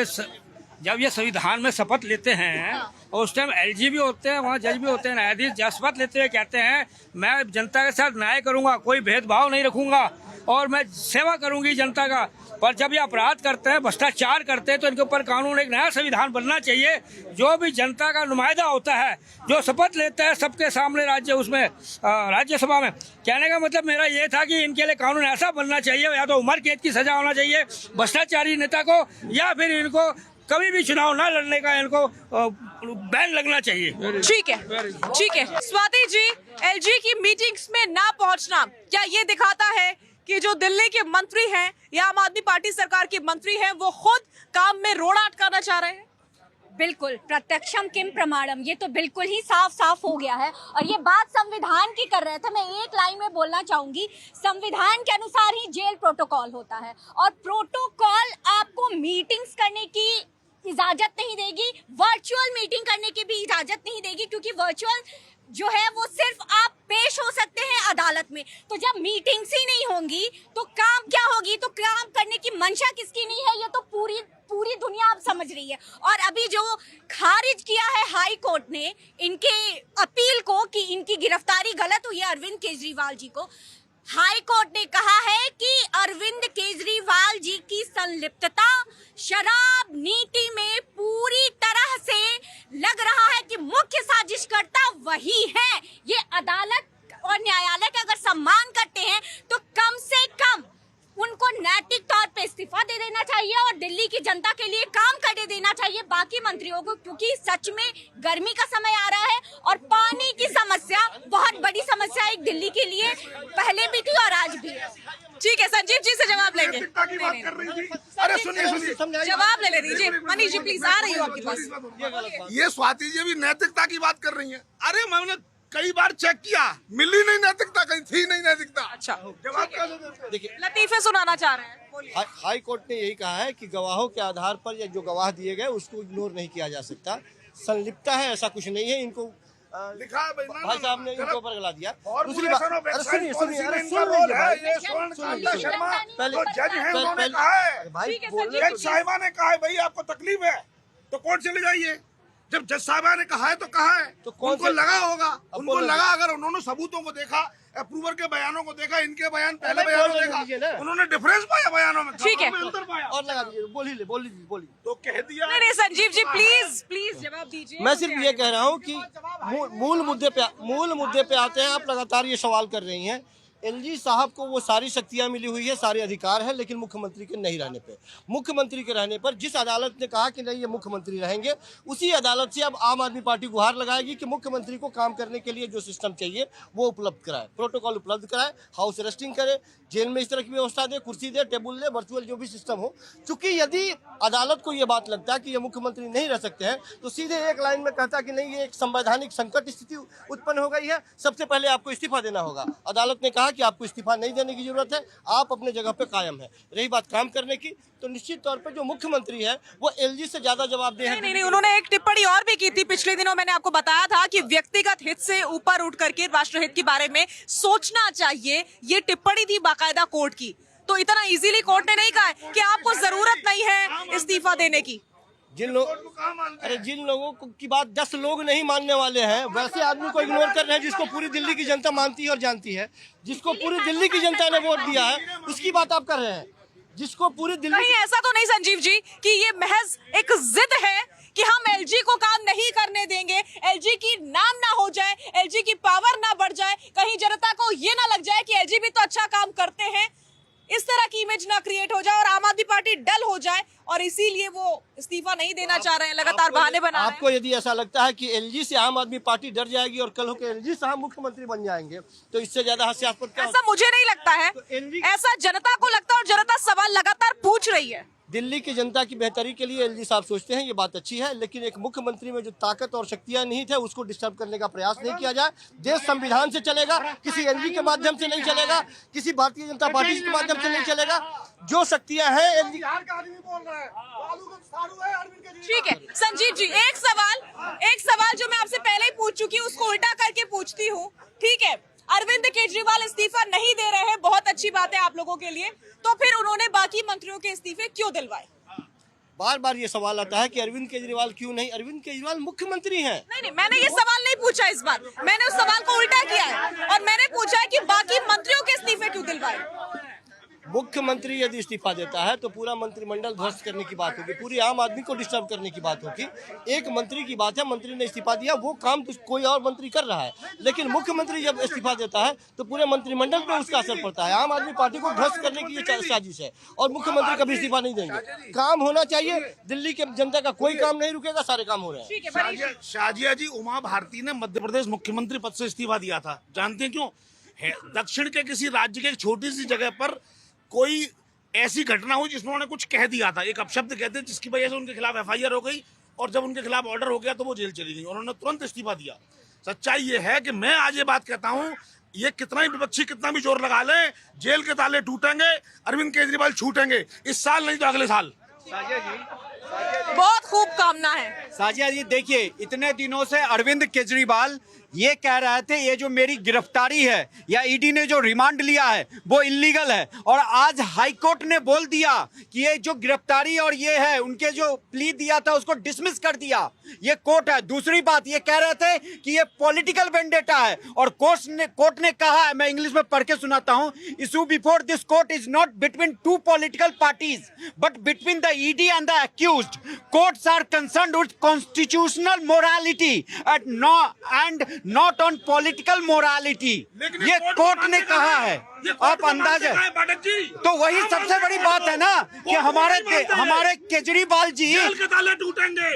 ये संविधान में शपथ लेते हैं और उस टाइम एलजी भी होते हैं, वहाँ जज भी होते हैं, न्यायाधीश जब शपथ लेते हैं कहते हैं मैं जनता के साथ न्याय करूँगा, कोई भेदभाव नहीं रखूँगा और मैं सेवा करूँगी जनता का। पर जब ये अपराध करते हैं, भ्रष्टाचार करते हैं, तो इनके ऊपर कानून, एक नया संविधान बनना चाहिए। जो भी जनता का नुमाइंदा होता है, जो शपथ लेता है सबके सामने राज्यसभा में, कहने का मतलब मेरा ये था कि इनके लिए कानून ऐसा बनना चाहिए, या तो उम्र कैद की सजा होना चाहिए भ्रष्टाचारी नेता को, या फिर इनको कभी भी चुनाव ना लड़ने का इनको बैन लगना चाहिए। ठीक है, ठीक है। स्वाति जी, एलजी की मीटिंग्स में ना पहुंचना क्या ये दिखाता है कि जो दिल्ली के मंत्री हैं या आम आदमी पार्टी सरकार के मंत्री हैं वो खुद काम में रोड़ा अटकाना चाह रहे हैं? बिल्कुल, प्रत्यक्षम किम प्रमाणम, ये तो बिल्कुल ही साफ साफ हो गया है। और ये बात संविधान की कर रहे थे। मैं एक लाइन में बोलना चाहूंगी, संविधान के अनुसार ही जेल प्रोटोकॉल होता है और प्रोटोकॉल आपको मीटिंग्स करने की इजाजत नहीं देगी, वर्चुअल मीटिंग करने की भी इजाजत नहीं देगी, क्योंकि वर्चुअल जो है वो सिर्फ आप पेश हो सकते हैं अदालत में। तो जब मीटिंग्स ही नहीं होंगी तो काम क्या होगी? तो काम करने की मंशा किसकी नहीं है, ये तो पूरी दुनिया आप समझ रही है। और अभी जो खारिज किया है हाई कोर्ट ने इनके अपील को कि इनकी गिरफ्तारी गलत हुई है अरविंद केजरीवाल जी को, हाई कोर्ट ने कहा है कि अरविंद केजरीवाल जी की संलिप्तता शराब नीति में पूरी तरह से लग रहा है कि मुख्य साजिशकर्ता वही है। ये अदालत और न्यायालय का अगर सम्मान करते हैं तो कम से कम उनको नैतिक तौर पे इस्तीफा दे देना चाहिए और दिल्ली की जनता के लिए काम करने देना चाहिए बाकी मंत्रियों को, क्योंकि सच में गर्मी का समय आ रहा है और पानी की समस्या बहुत बड़ी समस्या है दिल्ली के लिए, पहले भी थी और आज भी है। ठीक है, संजीव जी से जवाब लेंगे। अरे सुनिए, जवाब ले दीजिए। मनीष जी प्लीज, आ रही हो आपके पास। ये स्वाति जी भी नैतिकता की बात कर रही है। अरे मैंने कई बार चेक किया, मिली नहीं नैतिकता, कहीं थी नहीं नैतिकता। अच्छा, देखिए, लतीफे सुनाना चाह रहे हैं। हाई कोर्ट ने यही कहा है कि गवाहों के आधार पर या जो गवाह दिए गए उसको इग्नोर नहीं किया जा सकता। संलिप्तता है ऐसा कुछ नहीं है। इनको लिखा है भाई साहब ने इनके ऊपर गला दिया। दूसरी बात, सुनिए, जज है, उन्होंने कहा है, जज साहिबा ने कहा है भाई आपको तकलीफ है तो कोर्ट चले जाइए। जब जज साहिबा ने कहा है तो कहा है, तो उनको लगा होगा, उनको लगा, अगर उन्होंने सबूतों को देखा, अप्रूवर के बयानों को देखा, इनके बयान पहले बयानों देखा, उन्होंने डिफरेंस पाया बयानों में, ठीक है, अंतर पाया। और लगा दीजिए, बोलिए तो कह दिया। नहीं संजीव जी प्लीज जवाब दीजिए। मैं सिर्फ ये कह रहा हूँ कि मूल मुद्दे पे आते हैं। आप लगातार ये सवाल कर रही हैं। एलजी साहब को वो सारी शक्तियां मिली हुई है, सारे अधिकार है, लेकिन मुख्यमंत्री के नहीं रहने पे, मुख्यमंत्री के रहने पर जिस अदालत ने कहा कि नहीं ये मुख्यमंत्री रहेंगे, उसी अदालत से अब आम आदमी पार्टी गुहार लगाएगी कि मुख्यमंत्री को काम करने के लिए जो सिस्टम चाहिए वो उपलब्ध कराए, प्रोटोकॉल उपलब्ध कराए, हाउस अरेस्टिंग करे, जेल में इस तरह की व्यवस्था दे, कुर्सी दे, टेबल दे, वर्चुअल जो भी सिस्टम हो। चूंकि यदि अदालत को ये बात लगता है कि ये मुख्यमंत्री नहीं रह सकते हैं तो सीधे एक लाइन में कहता कि नहीं ये एक संवैधानिक संकट स्थिति उत्पन्न हो गई है, सबसे पहले आपको इस्तीफा देना होगा। अदालत ने कहा कि आपको इस्तीफा नहीं देने की जरूरत है, आप अपने जगह पे कायम है। रही बात काम करने की, तो निश्चित तौर पे जो मुख्यमंत्री है वो एलजी से ज्यादा जवाबदेह है। नहीं, उन्होंने एक टिप्पणी और भी की थी पिछले दिनों, मैंने आपको बताया था कि व्यक्तिगत हित से ऊपर उठ करके राष्ट्रहित के बारे में सोचना चाहिए, ये टिप्पणी थी बाकायदा कोर्ट की। तो इतना इजीली कोर्ट ने नहीं कहा कि आपको जरूरत नहीं है इस्तीफा देने की। जिन लोगों की बात 10 लोग नहीं मानने वाले हैं, वैसे आदमी को इग्नोर कर रहे हैं जिसको पूरी दिल्ली की जनता मानती है और जानती है, जिसको पूरी दिल्ली की जनता ने वोट दिया है, उसकी बात आप कर रहे हैं, जिसको पूरी दिल्ली। नहीं, ऐसा तो नहीं संजीव जी कि ये महज एक जिद है कि हम एलजी को काम नहीं करने देंगे, एलजी की नाम ना हो जाए, एलजी की पावर ना बढ़ जाए, कहीं जनता को ये ना लग जाए कि एलजी भी तो अच्छा काम करते हैं, इस तरह की इमेज ना क्रिएट हो जाए और आम आदमी पार्टी डल हो जाए, और इसीलिए वो इस्तीफा नहीं देना चाह रहे हैं, लगातार बहाने बना रहे हैं। आपको यदि ऐसा लगता है कि एलजी से आम आदमी पार्टी डर जाएगी और कल होकर एलजी साहब मुख्यमंत्री बन जाएंगे, तो इससे ज्यादा हास्यास्पद क्या? ऐसा मुझे नहीं लगता है, ऐसा जनता को लगता है और जनता सवाल लगातार पूछ रही है। दिल्ली की जनता की बेहतरी के लिए एलजी साहब सोचते हैं, ये बात अच्छी है, लेकिन एक मुख्यमंत्री में जो ताकत और शक्तियां नहीं थे उसको डिस्टर्ब करने का प्रयास नहीं किया जाए। देश संविधान से चलेगा, किसी एलजी के माध्यम से नहीं चलेगा, किसी भारतीय जनता पार्टी के माध्यम से नहीं चलेगा। जो शक्तियां हैं एलजी। ठीक है संजीव जी, एक सवाल जो मैं आपसे पहले ही पूछ चुकी हूँ उसको उल्टा करके पूछती हूँ। ठीक है, अरविंद केजरीवाल इस्तीफा नहीं दे रहे हैं, बहुत अच्छी बात है आप लोगों के लिए, तो फिर उन्होंने बाकी मंत्रियों के इस्तीफे क्यों दिलवाए? बार बार ये सवाल आता है कि अरविंद केजरीवाल क्यों नहीं। अरविंद केजरीवाल मुख्यमंत्री हैं। नहीं, मैंने ये सवाल नहीं पूछा इस बार, मैंने उस सवाल को उल्टा किया है और मैंने पूछा है कि बाकी मंत्रियों के इस्तीफे क्यों दिलवाए? मुख्यमंत्री यदि इस्तीफा देता है तो पूरा मंत्रिमंडल ध्वस्त करने की बात होगी, पूरी आम आदमी को डिस्टर्ब करने की बात होगी। एक मंत्री की बात है, मंत्री ने इस्तीफा दिया, वो काम तो कोई और मंत्री कर रहा है, लेकिन मुख्यमंत्री जब इस्तीफा देता है तो पूरे मंत्रिमंडल पे उसका असर पड़ता है। आम आदमी पार्टी को ध्वस्त करने की ये साजिश है और मुख्यमंत्री कभी इस्तीफा नहीं देंगे। काम होना चाहिए, दिल्ली के जनता का कोई काम नहीं रुकेगा, सारे काम हो रहे हैं। शाजिया जी, उमा भारती ने मध्य प्रदेश मुख्यमंत्री पद से इस्तीफा दिया था, जानते हैं क्यों? दक्षिण के किसी राज्य के एक छोटी सी जगह पर कोई ऐसी घटना हुई जिसमें उन्होंने कुछ कह दिया था, एक अपशब्द कहते हैं, जिसकी वजह से उनके खिलाफ एफआईआर हो गई और जब उनके खिलाफ ऑर्डर हो गया तो वो जेल चली गई, उन्होंने तुरंत इस्तीफा दिया। सच्चाई ये है कि मैं आज ये बात कहता हूँ, ये कितना ही विपक्षी कितना भी जोर लगा ले, जेल के ताले टूटेंगे, अरविंद केजरीवाल छूटेंगे, इस साल नहीं तो अगले साल। बहुत खूब कामना है। साजिया जी देखिए, इतने दिनों से अरविंद केजरीवाल ये कह रहे थे ये जो मेरी गिरफ्तारी है या ईडी ने जो रिमांड लिया है वो इलीगल है, और आज हाई कोर्ट ने बोल दिया कि ये जो गिरफ्तारी और ये है उनके जो प्ली दिया था उसको डिसमिस कर दिया, ये कोर्ट है। दूसरी बात ये कह रहे थे कि ये पॉलिटिकल वेंडेटा है और कोर्ट ने कहा है, मैं इंग्लिश में पढ़ के सुनाता हूं, issue before this court is not between two political parties but between the ED and the accused. Courts are concerned with constitutional morality and not on political morality, ये कोर्ट ने कहा है। आप अंदाजा, तो वही सबसे बड़ी बात है ना कि हमारे केजरीवाल जी जेल के ताले टूटेंगे,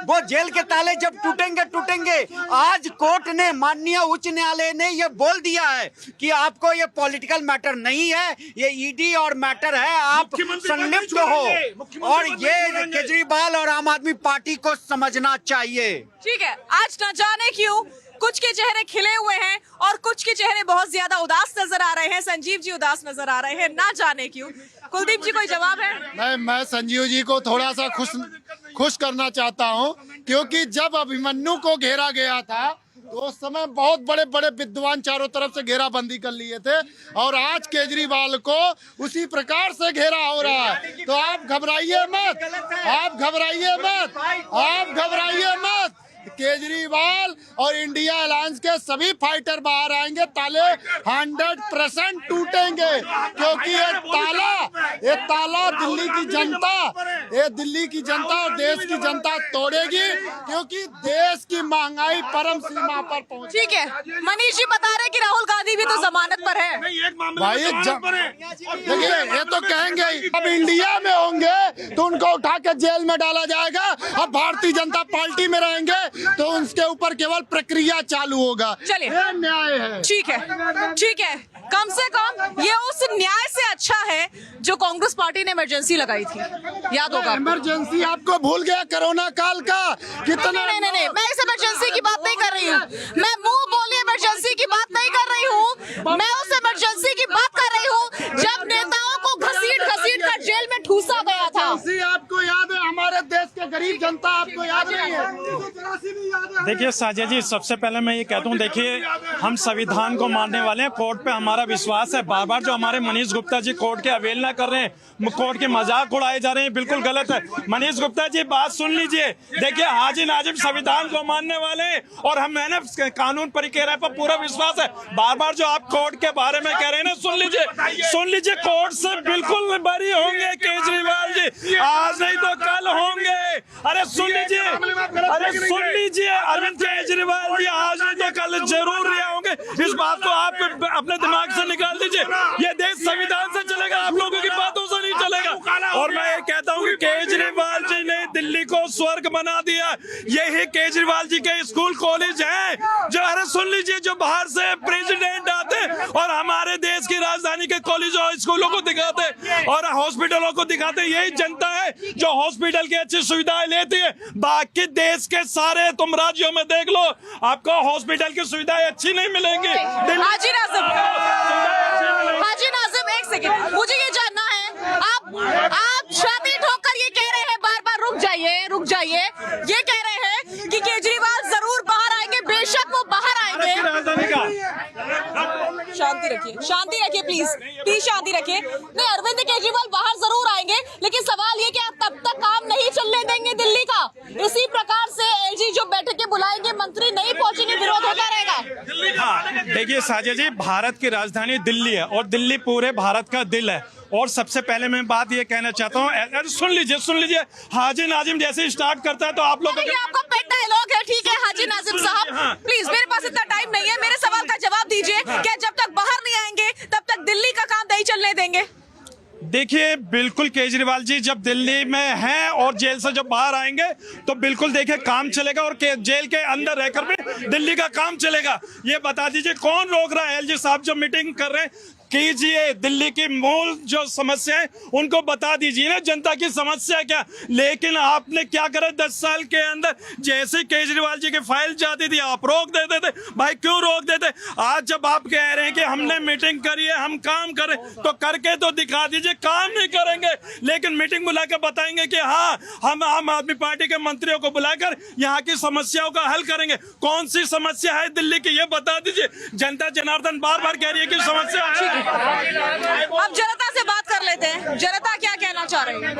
वो जेल के ताले जब टूटेंगे। आज कोर्ट ने, माननीय उच्च न्यायालय ने ये बोल दिया है कि आपको ये पॉलिटिकल मैटर नहीं है, ये ईडी और मैटर है, आप संलिप्त हो, और ये केजरीवाल और आम आदमी पार्टी को समझना चाहिए। ठीक है, आज न जाने क्यों कुछ के चेहरे खिले हुए हैं और कुछ के चेहरे बहुत ज्यादा उदास नजर आ रहे हैं। संजीव जी उदास नजर आ रहे हैं, ना जाने क्यों। कुलदीप जी कोई जवाब है? मैं संजीव जी को थोड़ा सा खुश करना चाहता हूं, क्योंकि जब अभिमन्यु को घेरा गया था तो उस समय बहुत बड़े बड़े विद्वान चारों तरफ से घेराबंदी कर लिए थे, और आज केजरीवाल को उसी प्रकार से घेरा हो रहा है। तो आप घबराइए मत, आप घबराइए मत, आप घबराइए मत। केजरीवाल और इंडिया अलायंस के सभी फाइटर बाहर आएंगे, ताले 100% टूटेंगे, क्योंकि ये ताला दिल्ली की जनता और देश की जनता तोड़ेगी, क्योंकि देश की महंगाई परम सीमा पर पहुंची। ठीक है, मनीष जी बता रहे कि राहुल गांधी भी तो जमानत पर है। भाई देखिए, ये तो कहेंगे ही, अब इंडिया में होंगे तो उनको उठा के जेल में डाला जाएगा, अब भारतीय जनता पार्टी में रहेंगे तो उसके ऊपर केवल प्रक्रिया चालू होगा। चलिए, न्याय है। ठीक है, कम से कम ये उस न्याय से अच्छा है जो कांग्रेस पार्टी ने इमरजेंसी लगाई थी, याद होगा। इमरजेंसी आपको भूल गया कोरोना काल का कितना? नहीं, मैं इस इमरजेंसी की बात नहीं कर रही हूँ, मैं मुंह बोली इमरजेंसी की बात नहीं कर रही हूँ, मैं उस इमरजेंसी की बात कर रही हूँ जब नेताओं को घसीट कर जेल में ठूसा गया था। आपको याद है? हमारे देश के गरीब जनता आपको याद नहीं है? देखिए साजिया जी, सबसे पहले मैं ये कहता हूँ, देखिए हम संविधान को मानने वाले हैं, कोर्ट पे हमारा विश्वास है। बार बार जो हमारे मनीष गुप्ता जी कोर्ट की अवहेलना कर रहे हैं, कोर्ट के मजाक उड़ाए जा रहे हैं, बिल्कुल गलत है। मनीष गुप्ता जी बात सुन लीजिए, देखिए हाजी नाजिम संविधान को मानने वाले हैं और मैंने कानून प्रक्रिया पर पूरा विश्वास है। बार बार जो आप कोर्ट के बारे में कह रहे हैं ना, सुन लीजिए, कोर्ट से बिल्कुल बरी होंगे केजरीवाल जी, आज नहीं तो कल होंगे। अरे सुन लीजिए अरविंद केजरीवाल जी, आज नहीं तो कल जरूर रिहा होंगे। इस बात को आप अपने दिमाग से निकाल दीजिए, ये देश संविधान से चलेगा, आप लोगों की बातों से नहीं चलेगा। और मैं ये कहता हूँ कि केजरीवाल जी ने दिल्ली को स्वर्ग बना दिया। यही केजरीवाल जी के स्कूल कॉलेज हैं जो, अरे सुन लीजिए, जो बाहर से प्रेसिडेंट आते और हमारे देश देश की राजधानी के कॉलेजों और स्कूलों को दिखाते और हॉस्पिटलों को दिखाते। यही जनता है जो हॉस्पिटल की अच्छी सुविधाएं लेती है। बाकी देश के सारे तुम राज्यों में देख लो, आपको हॉस्पिटल की सुविधाएं अच्छी नहीं मिलेंगी। हाजी नाजिम एक सेकंड, मुझे ये जानना है, आप छाती ठोक कर ये कह रहे हैं बार बार रुक जाइए, ये कह रहे हैं कि केजरीवाल जरूर बाहर आएंगे, बेशक वो बाहर आएंगे। शांति रखिए प्लीज शांति रखिए। नहीं, अरविंद केजरीवाल बाहर जरूर आएंगे, लेकिन सवाल ये कि आप तब तक काम नहीं चलने देंगे दिल्ली का। इसी प्रकार से एलजी जो बैठकें बुलाएंगे, मंत्री नहीं पहुंचेंगे, विरोध होता रहेगा। हाँ, देखिए साजिया जी, भारत की राजधानी दिल्ली है और दिल्ली पूरे भारत का दिल है। और सबसे पहले मैं बात ये कहना चाहता हूँ, सुन लीजिए, हाजी नाजिम जैसे स्टार्ट करता है तो आप लोग आपका पेट डायलॉग है, ठीक है हाजी नाजिम साहब, प्लीज, मेरे पास इतना टाइम नहीं है, मेरे सवाल का जवाब दीजिए। क्या जब तक बाहर नहीं आएंगे तब तक दिल्ली का काम नहीं चलने देंगे? देखिए, बिल्कुल केजरीवाल जी जब दिल्ली में हैं और जेल से जब बाहर आएंगे तो बिल्कुल देखिए काम चलेगा और जेल के अंदर रहकर भी दिल्ली का काम चलेगा। ये बता दीजिए कौन रोक रहा है? एलजी साहब जो मीटिंग कर रहे हैं, कीजिए, दिल्ली की मूल जो समस्या है उनको बता दीजिए ना, जनता की समस्या क्या। लेकिन आपने क्या करा 10 साल के अंदर? जैसे केजरीवाल जी की फाइल जाती थी आप रोक देते थे। भाई क्यों रोक देते? आज जब आप कह रहे हैं कि हमने मीटिंग करी है, हम काम करें, तो करके तो दिखा दीजिए। काम नहीं करेंगे लेकिन मीटिंग बुला के बताएंगे कि हाँ हम आम आदमी पार्टी के मंत्रियों को बुलाकर यहाँ की समस्याओं का हल करेंगे। कौन सी समस्या है दिल्ली की, ये बता दीजिए। जनता जनार्दन बार बार कह रही है कि समस्या है। अब जनता से बात कर लेते हैं, जनता क्या कहना चाह रही है?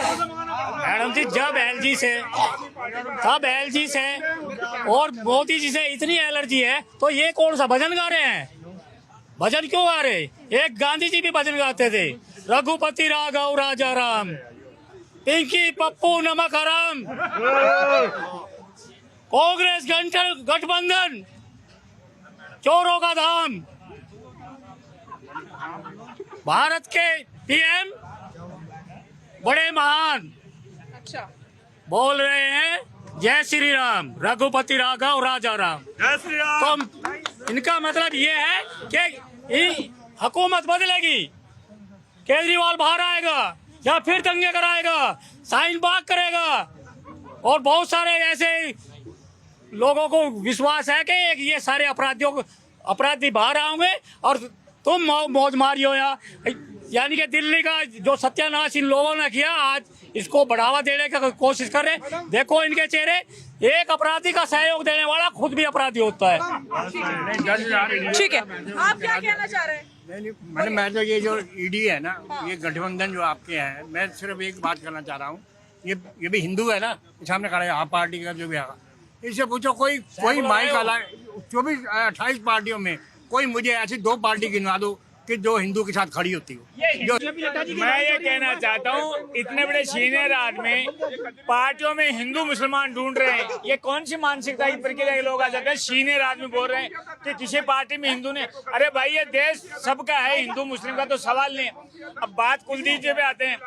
मैडम जी, जब एलजी से और मोदी जी से इतनी एलर्जी है तो ये कौन सा भजन गा रहे हैं? भजन क्यों गा रहे? एक गांधी जी भी भजन गाते थे, रघुपति राघव राजा राम, पिंकी पप्पू नमक हराम, कांग्रेस गठबंधन चोरों का धाम। भारत के पीएम बड़े महान बोल रहे हैं जय श्री राम, रघुपति राघव राजा राम, जय श्री राम। तो इनका मतलब ये है कि हुकूमत बदलेगी, केजरीवाल बाहर आएगा या फिर दंगे कराएगा, शाहीन बाग करेगा। और बहुत सारे ऐसे लोगों को विश्वास है कि ये सारे अपराधी बाहर आएंगे और तुम मौज मारियो। यानी कि दिल्ली का जो सत्यानाश इन लोगों ने किया, आज इसको बढ़ावा देने की कोशिश कर रहे। देखो इनके चेहरे, एक अपराधी का सहयोग देने वाला खुद भी अपराधी होता है। ठीक है, आप क्या कहना चाह रहे हैं? मैडम, मैं तो ये जो ईडी है ना, ये गठबंधन जो आपके हैं, मैं सिर्फ एक बात करना चाह रहा हूँ, ये भी हिंदू है ना, सामने खड़ा है आप पार्टी का जो भी है, इससे पूछो कोई माइक वाला 28 पार्टियों में कोई मुझे ऐसी 2 पार्टी गिनवा दो कि जो हिंदू के साथ खड़ी होती हो। मैं ये कहना चाहता हूँ, इतने बड़े सीनियर आदमी पार्टियों में हिंदू मुसलमान ढूंढ रहे हैं, ये कौन सी मानसिकता की प्रक्रिया के लोग आ जाते हैं? सीनियर आदमी बोल रहे हैं कि किसी पार्टी में हिंदू ने, अरे भाई ये देश सबका है, हिंदू मुस्लिम का तो सवाल नहीं है। अब बात कुलदीप जी पे आते हैं,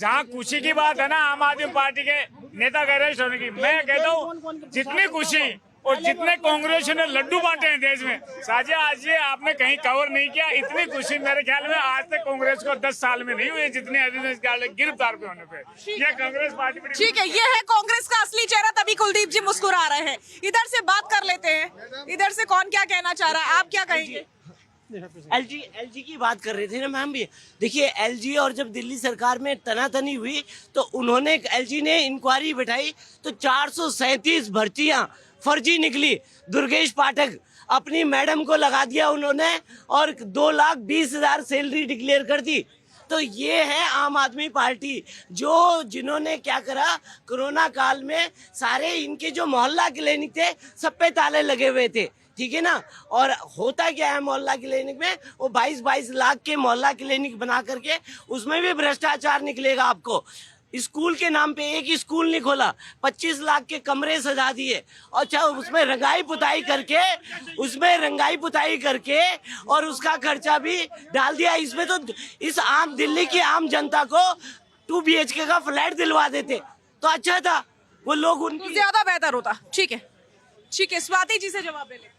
जहाँ खुशी की बात है ना, आम आदमी पार्टी के नेता कह रहे हैं होने की, मैं कहता हूँ जितनी खुशी और जितने कांग्रेस ने लड्डू बांटे हैं देश में, साजिया आज ये आपने कहीं कवर नहीं किया। इतनी खुशी मेरे ख्याल में आज तक कांग्रेस को 10 साल में नहीं हुई जितने गिरफ्तार पे होने पे। ये कांग्रेस पार्टी, ठीक है, ये है कांग्रेस का असली चेहरा, तभी कुलदीप जी मुस्कुरा रहे हैं। इधर से बात कर लेते हैं, इधर से कौन क्या कहना चाह रहा है, आप क्या कहेंगे? एलजी की बात कर रहे थे ना मैम भी। देखिए, एलजी और जब दिल्ली सरकार में तनातनी हुई तो उन्होंने, एलजी ने इंक्वायरी बिठाई तो 437 भर्तियां फर्जी निकली। दुर्गेश पाठक अपनी मैडम को लगा दिया उन्होंने और 2,20,000 सैलरी डिक्लेयर कर दी। तो ये है आम आदमी पार्टी, जिन्होंने क्या करा, कोरोना काल में सारे इनके जो मोहल्ला क्लिनिक थे सब पे ताले लगे हुए थे, ठीक है ना। और होता क्या है मोहल्ला क्लिनिक में, वो 22-22 लाख के मोहल्ला क्लिनिक बना करके उसमें भी भ्रष्टाचार निकलेगा आपको। स्कूल के नाम पे एक ही स्कूल नहीं खोला, 25 लाख के कमरे सजा दिए, अच्छा उसमें रंगाई पुताई करके और उसका खर्चा भी डाल दिया इसमें। तो इस आम दिल्ली की आम जनता को 2 BHK का फ्लैट दिलवा देते तो अच्छा था, वो लोग उनकी ज्यादा बेहतर होता। ठीक है, स्वाति जी से जवाब ले लें।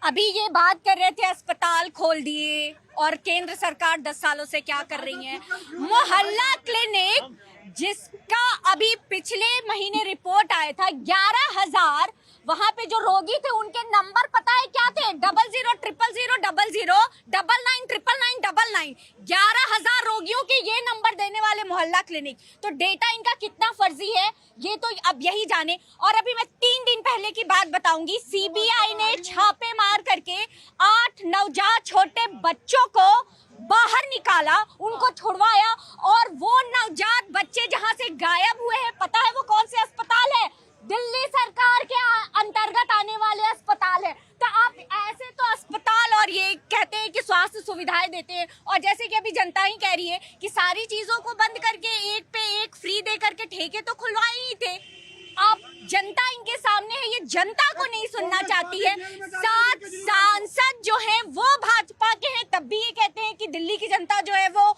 अभी ये बात कर रहे थे अस्पताल खोल दिए और केंद्र सरकार 10 सालों से क्या कर रही है। मोहल्ला क्लिनिक जिसका अभी पिछले महीने रिपोर्ट आया था 11,000, वहां पे जो रोगी थे उनके नंबर पता है क्या थे? 00000099999999। 11,000 रोगियों के ये नंबर देने वाले मोहल्ला क्लिनिक, तो डेटा इनका कितना फर्जी है ये तो अब यही जाने। और अभी मैं 3 दिन पहले की बात बताऊंगी, सीबीआई ने छापे मार करके 8 नवजात छोटे बच्चों को बाहर निकाला, उनको छुड़वाया, और वो नवजात बच्चे जहां से गायब हुए हैं पता है वो कौन से अस्पताल है? दिल्ली सरकार के अंतर्गत आने वाले अस्पताल है। तो आप ऐसे तो अस्पताल और ये कहते हैं कि स्वास्थ्य सुविधाएं देते हैं, और जैसे कि अभी जनता ही कह रही है कि सारी चीजों को बंद करके एक पे एक फ्री दे करके ठेके तो खुलवाए ही थे। आप जनता इनके सामने है, ये जनता को नहीं सुनना चाहती है। 7 सांसद जो हैं वो भाजपा के हैं, तब भी ये कहते हैं कि दिल्ली की जनता जो है वो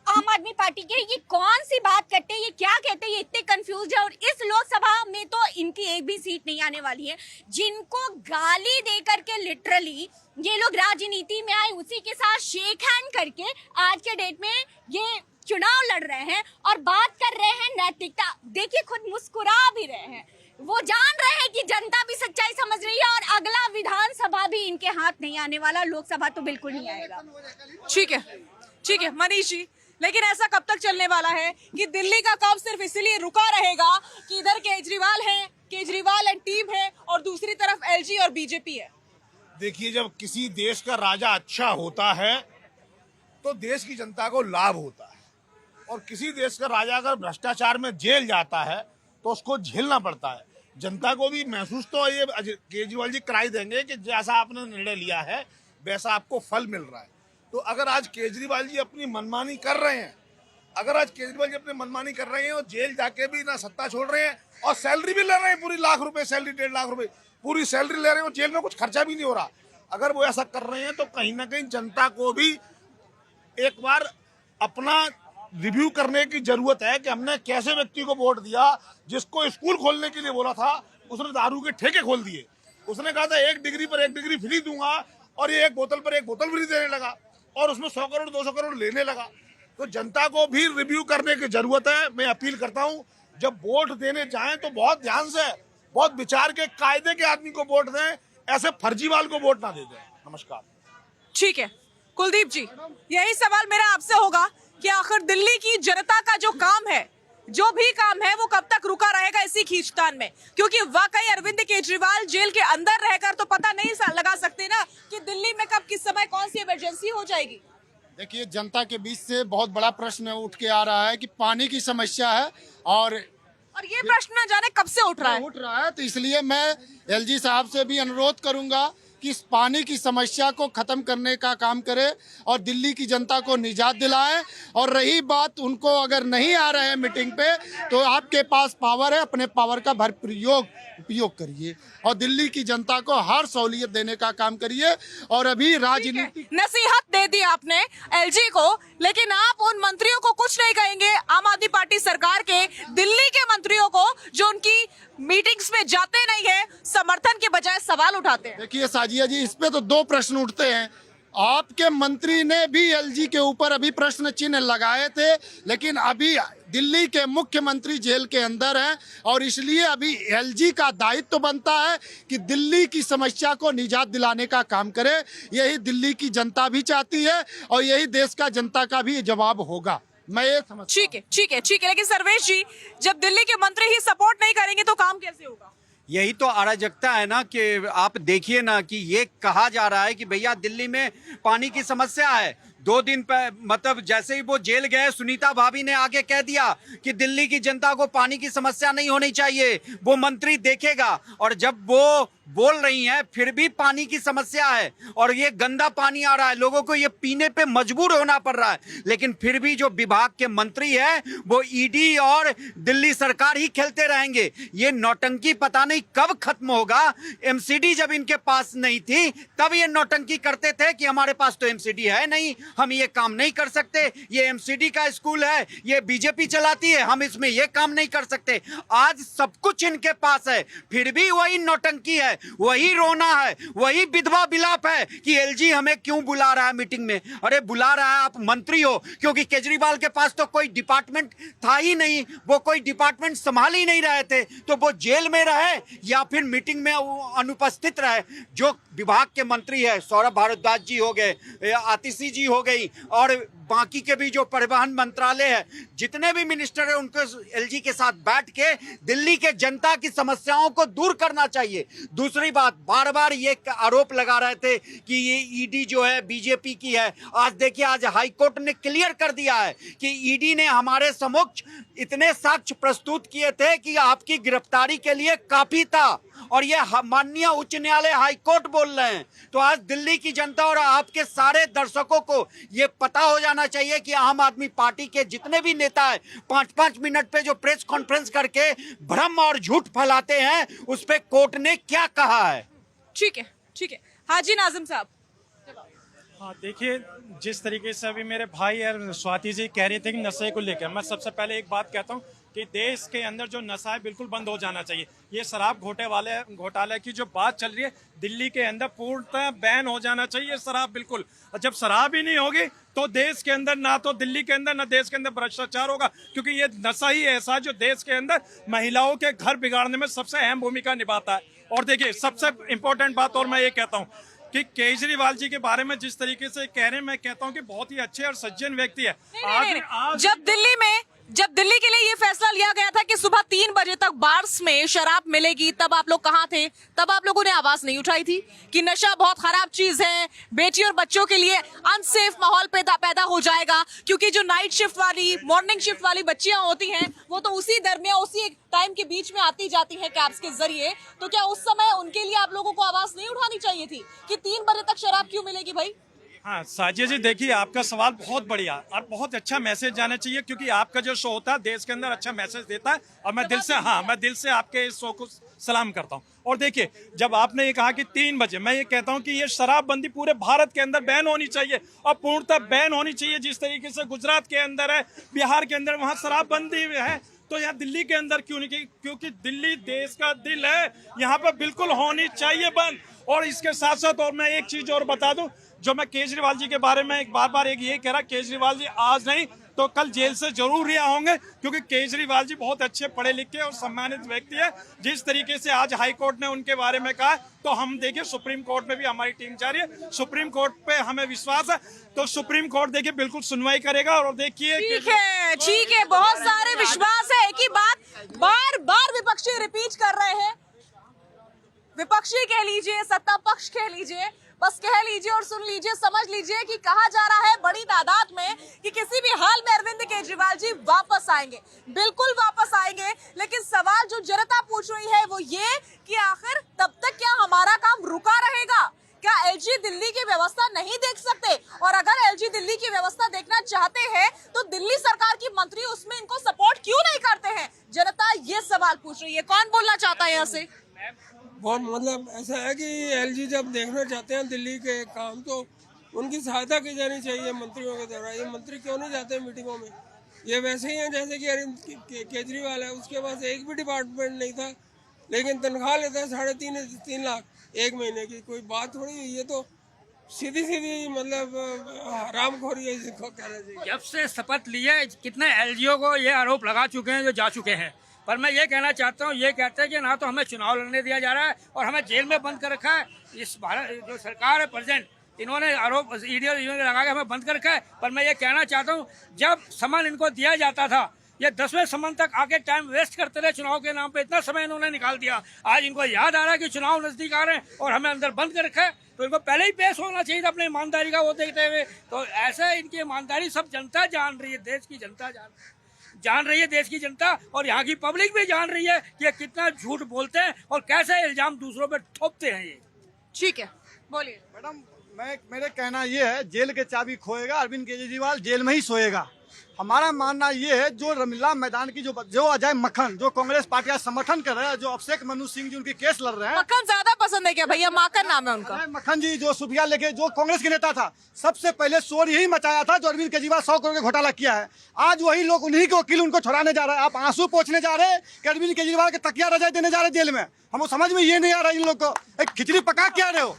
आम आदमी पार्टी के। ये कौन सी बात करते हैं, ये क्या कहते हैं, ये इतने कंफ्यूज है। और इस लोकसभा में तो इनकी एक भी सीट नहीं आने वाली है। जिनको गाली दे करके लिटरली ये लोग राजनीति में आए, उसी के साथ शेक हैंड करके आज के डेट में ये चुनाव लड़ रहे हैं और बात कर रहे हैं नैतिकता। देखिए खुद मुस्कुरा भी रहे हैं, वो जान रहे हैं कि जनता भी सच्चाई समझ रही है, और अगला विधानसभा भी इनके हाथ नहीं आने वाला, लोकसभा तो बिल्कुल नहीं आएगा। ठीक है मनीष जी, लेकिन ऐसा कब तक चलने वाला है कि दिल्ली का काम सिर्फ इसलिए रुका रहेगा कि इधर केजरीवाल एंड टीम है और दूसरी तरफ एलजी और बीजेपी है? देखिए, जब किसी देश का राजा अच्छा होता है तो देश की जनता को लाभ होता है, और किसी देश का राजा अगर भ्रष्टाचार में जेल जाता है तो उसको झेलना पड़ता है। जनता को भी महसूस तो ये केजरीवाल जी कराई देंगे कि जैसा आपने निर्णय लिया है वैसा आपको फल मिल रहा है। तो अगर आज केजरीवाल जी अपनी मनमानी कर रहे हैं, और जेल जाके भी ना सत्ता छोड़ रहे हैं और सैलरी भी ले रहे हैं, पूरी लाख रुपए सैलरी, 1.5 लाख रुपए पूरी सैलरी ले रहे हैं, और जेल में कुछ खर्चा भी नहीं हो रहा। अगर वो ऐसा कर रहे हैं तो कहीं ना कहीं जनता को भी एक बार अपना रिव्यू करने की जरूरत है कि हमने कैसे व्यक्ति को वोट दिया जिसको स्कूल खोलने के लिए बोला था, उसने दारू के ठेके खोल दिए। उसने कहा था 1 डिग्री पर 1 डिग्री फ्री दूंगा, और ये 1 बोतल पर 1 बोतल फ्री देने लगा, और उसमें 100 करोड़ 200 करोड़ लेने लगा। तो जनता को भी रिव्यू करने की जरूरत है। मैं अपील करता हूं, जब वोट देने जाएं तो बहुत ध्यान से, बहुत विचार के, कायदे के आदमी को वोट दें, ऐसे फर्जीवाल को वोट ना दे दें। नमस्कार। ठीक है कुलदीप जी, यही सवाल मेरा आपसे होगा कि आखिर दिल्ली की जनता का जो काम है, जो भी काम है, वो कब तक रुका रहेगा इसी खींचतान में? क्योंकि वाकई अरविंद केजरीवाल जेल के अंदर रहकर तो पता नहीं लगा सकते ना कि दिल्ली में कब किस समय कौन सी इमरजेंसी हो जाएगी। देखिए, जनता के बीच से बहुत बड़ा प्रश्न उठ के आ रहा है कि पानी की समस्या है, और ये प्रश्न न जाने कब से उठ रहा है। तो इसलिए मैं एलजी साहब से भी अनुरोध करूंगा कि इस पानी की समस्या को खत्म करने का काम करे और दिल्ली की जनता को निजात दिलाए। और रही बात, उनको अगर नहीं आ रहे हैं मीटिंग पे, तो आपके पास पावर है, अपने पावर का भरपूर उपयोग करिए और दिल्ली की जनता को हर सहूलियत देने का काम करिए। और अभी राजनीति नसीहत दे दी आपने एलजी को, लेकिन आप उन मंत्रियों को कुछ नहीं कहेंगे, आम आदमी पार्टी सरकार के दिल्ली के मंत्रियों को जो उनकी मीटिंग्स में जाते नहीं है, समर्थन के बजाय सवाल उठाते हैं? देखिए साजिया जी, इस पे तो 2 प्रश्न उठते हैं। आपके मंत्री ने भी एलजी के ऊपर अभी प्रश्न चिन्ह लगाए थे, लेकिन अभी दिल्ली के मुख्यमंत्री जेल के अंदर हैं, और इसलिए अभी एलजी का दायित्व तो बनता है कि दिल्ली की समस्या को निजात दिलाने का काम करे। यही दिल्ली की जनता भी चाहती है, और यही देश का जनता का भी जवाब होगा। मैं ये समझ। ठीक है, लेकिन सर्वेश जी, जब दिल्ली के मंत्री ही सपोर्ट नहीं करेंगे तो काम कैसे होगा? यही तो अराजकता है ना, कि आप देखिए ना कि ये कहा जा रहा है कि भैया दिल्ली में पानी की समस्या है। 2 दिन पर मतलब जैसे ही वो जेल गए, सुनीता भाभी ने आगे कह दिया कि दिल्ली की जनता को पानी की समस्या नहीं होनी चाहिए, वो मंत्री देखेगा। और जब वो बोल रही हैं फिर भी पानी की समस्या है, और ये गंदा पानी आ रहा है, लोगों को ये पीने पे मजबूर होना पड़ रहा है, लेकिन फिर भी जो विभाग के मंत्री है वो ईडी और दिल्ली सरकार ही खेलते रहेंगे। ये नौटंकी पता नहीं कब खत्म होगा। एमसीडी जब इनके पास नहीं थी तब ये नौटंकी करते थे कि हमारे पास तो एमसीडी है नहीं, हम ये काम नहीं कर सकते, ये एमसीडी का स्कूल है, ये बीजेपी चलाती है, हम इसमें ये काम नहीं कर सकते। आज सब कुछ इनके पास है, फिर भी वही नौटंकी है, वही रोना है, वही विधवा विलाप है कि एलजी हमें क्यों बुला रहा है मीटिंग में। अरे बुला रहा है, आप मंत्री हो, क्योंकि केजरीवाल के पास तो कोई डिपार्टमेंट था ही नहीं, वो कोई डिपार्टमेंट संभाल ही नहीं रहे थे, तो वो जेल में रहे या फिर मीटिंग में अनुपस्थित रहे। जो विभाग के मंत्री है, सौरभ भारद्वाज जी हो गए, आतिशी जी हो गई, और बाकी के भी जो परिवहन मंत्रालय है, जितने भी मिनिस्टर है, उनको एलजी के साथ बैठ के दिल्ली के जनता की समस्याओं को दूर करना चाहिए। दूसरी बात, बार बार ये आरोप लगा रहे थे कि ये ईडी जो है बीजेपी की है। आज देखिए, आज हाईकोर्ट ने क्लियर कर दिया है कि ईडी ने हमारे समक्ष इतने साक्ष्य प्रस्तुत किए थे कि आपकी गिरफ्तारी के लिए काफी था, और ये माननीय उच्च न्यायालय हाईकोर्ट बोल रहे हैं। तो आज दिल्ली की जनता और आपके सारे दर्शकों को ये पता हो जाना चाहिए कि आम आदमी पार्टी के जितने भी नेता हैं, 5-5 मिनट पे जो प्रेस कॉन्फ्रेंस करके भ्रम और झूठ फैलाते हैं, उस पे कोर्ट ने क्या कहा है। ठीक है, ठीक है। हाजी नाजिम साहब, हाँ देखिए, जिस तरीके से अभी मेरे भाई और स्वाति जी कह रहे थे कि नशे को लेकर, मैं सबसे पहले एक बात कहता हूँ कि देश के अंदर जो नशा है बिल्कुल बंद हो जाना चाहिए। ये शराब घोटाले की जो बात चल रही है, दिल्ली के अंदर पूर्णतः बैन हो जाना चाहिए शराब, बिल्कुल। और जब शराब ही नहीं होगी तो देश के अंदर, ना तो दिल्ली के अंदर ना देश के अंदर भ्रष्टाचार होगा, क्योंकि ये नशा ही ऐसा है जो देश के अंदर महिलाओं के घर बिगाड़ने में सबसे अहम भूमिका निभाता है। और देखिए, सबसे इंपॉर्टेंट बात और मैं ये कहता हूँ कि केजरीवाल जी के बारे में जिस तरीके से कह रहे हैं, मैं कहता हूं कि बहुत ही अच्छे और सज्जन व्यक्ति है। नहीं। जब दिल्ली के लिए ये फैसला लिया गया था कि सुबह 3 बजे तक बार्स में शराब मिलेगी, तब आप लोग कहाँ थे? तब आप लोगों ने आवाज नहीं उठाई थी कि नशा बहुत खराब चीज है, बेटी और बच्चों के लिए अनसेफ माहौल पैदा हो जाएगा, क्योंकि जो नाइट शिफ्ट वाली, मॉर्निंग शिफ्ट वाली बच्चियां होती हैं, वो तो उसी दरमियान, उसी टाइम के बीच में आती जाती हैं कैब्स के जरिए। तो क्या उस समय उनके लिए आप लोगों को आवाज नहीं उठानी चाहिए थी कि 3 बजे तक शराब क्यों मिलेगी भाई? हाँ साजिया जी, देखिए आपका सवाल बहुत बढ़िया और बहुत अच्छा मैसेज जाना चाहिए, क्योंकि आपका जो शो होता है देश के अंदर अच्छा मैसेज देता है, और मैं दिल से आपके इस शो को सलाम करता हूँ। और देखिए, जब आपने ये कहा कि 3 बजे, मैं ये कहता हूँ कि ये शराबबंदी पूरे भारत के अंदर बैन होनी चाहिए, और पूर्णतः बैन होनी चाहिए। जिस तरीके से गुजरात के अंदर है, बिहार के अंदर वहाँ शराबबंदी है, तो यहाँ दिल्ली के अंदर क्यों नहीं? क्योंकि दिल्ली देश का दिल है, यहाँ पर बिल्कुल होनी चाहिए बंद। और इसके साथ साथ और मैं एक चीज और बता दूं, जो मैं केजरीवाल जी के बारे में एक बार ये कह रहा, केजरीवाल जी आज नहीं तो कल जेल से जरूर रिहा होंगे, क्योंकि केजरीवाल जी बहुत अच्छे पढ़े लिखे और सम्मानित व्यक्ति है। जिस तरीके से आज हाई कोर्ट ने उनके बारे में कहा, तो हम देखिए सुप्रीम कोर्ट में भी हमारी टीम जा रही है, सुप्रीम कोर्ट पे हमें विश्वास है, तो सुप्रीम कोर्ट देखिए बिल्कुल सुनवाई करेगा। और देखिए, ठीक है, बहुत सारे विश्वास है। एक ही बात बार बार विपक्षी रिपीट कर रहे हैं, विपक्षी कह लीजिए, सत्ता पक्ष कह लीजिए, बस कह लीजिए और सुन लीजिए, समझ लीजिए कि कहा जा रहा है बड़ी तादाद में कि किसी भी हाल में अरविंद केजरीवाल जी वापस आएंगे, बिल्कुल वापस आएंगे। लेकिन सवाल जो जनता पूछ रही है वो ये कि आखिर तब तक क्या हमारा काम रुका रहेगा? क्या एलजी दिल्ली की व्यवस्था नहीं देख सकते? और अगर एलजी दिल्ली की व्यवस्था देखना चाहते हैं तो दिल्ली सरकार की मंत्री उसमें इनको सपोर्ट क्यों नहीं करते हैं? जनता ये सवाल पूछ रही है। कौन बोलना चाहता है यहाँ से? बहुत मतलब ऐसा है कि एलजी जब देखना चाहते हैं दिल्ली के काम, तो उनकी सहायता की जानी चाहिए मंत्रियों के द्वारा। ये मंत्री क्यों नहीं जाते मीटिंगों में? ये वैसे ही हैं जैसे कि अरविंद केजरीवाल है, उसके पास एक भी डिपार्टमेंट नहीं था, लेकिन तनख्वाह लेता है 3.5 लाख एक महीने की। कोई बात थोड़ी, ये तो सीधी मतलब हरामखोरी है, इसको कहना चाहिए। जब से शपथ लिए कितने एलजीओ को ये आरोप लगा चुके हैं जो जा चुके हैं, पर मैं ये कहना चाहता हूँ, ये कहते हैं कि ना तो हमें चुनाव लड़ने दिया जा रहा है और हमें जेल में बंद कर रखा है। इस भारत जो सरकार है प्रेजेंट, इन्होंने आरोप ईडी लगा के हमें बंद कर रखा है। पर मैं ये कहना चाहता हूँ, जब समन इनको दिया जाता था, ये 10वें समन तक आके टाइम वेस्ट करते रहे चुनाव के नाम पे, इतना समय इन्होंने निकाल दिया। आज इनको याद आ रहा है कि चुनाव नजदीक आ रहे हैं और हमें अंदर बंद कर रखा है, तो इनको पहले ही पेश होना चाहिए था अपनी ईमानदारी का वो देखते हुए। तो ऐसे इनकी ईमानदारी सब जनता जान रही है, देश की जनता जान रही है, देश की जनता और यहाँ की पब्लिक भी जान रही है कि ये कितना झूठ बोलते हैं और कैसे इल्जाम दूसरों पे थोपते हैं ये। ठीक है, बोलिए मैडम। मेरे कहना ये है, जेल के चाबी खोएगा, अरविंद केजरीवाल जेल में ही सोएगा। हमारा मानना ये है, जो रमीला मैदान की जो अजय मक्खन, जो कांग्रेस पार्टी का समर्थन कर रहे हैं, जो अभिषेक मनु सिंह जी उनके केस लड़ रहे हैं, मक्खन ज्यादा पसंद है क्या भैया? माकन नाम है उनका। अजय मक्खन जी जो सुफिया लेके जो कांग्रेस के नेता था, सबसे पहले शोर यही मचाया था जो अरविंद केजरीवाल 100 करोड़ का घोटाला किया है। आज वही लोग उन्हीं के वकील उनको छुड़ाने जा रहे हैं। आप आंसू पोंछने जा रहे हैं कि अरविंद केजरीवाल के तकिया रजाई देने जा रहे जेल में। हमको समझ में ये नहीं आ रहा इन लोग को, एक खिचड़ी पका क्या रहे हो?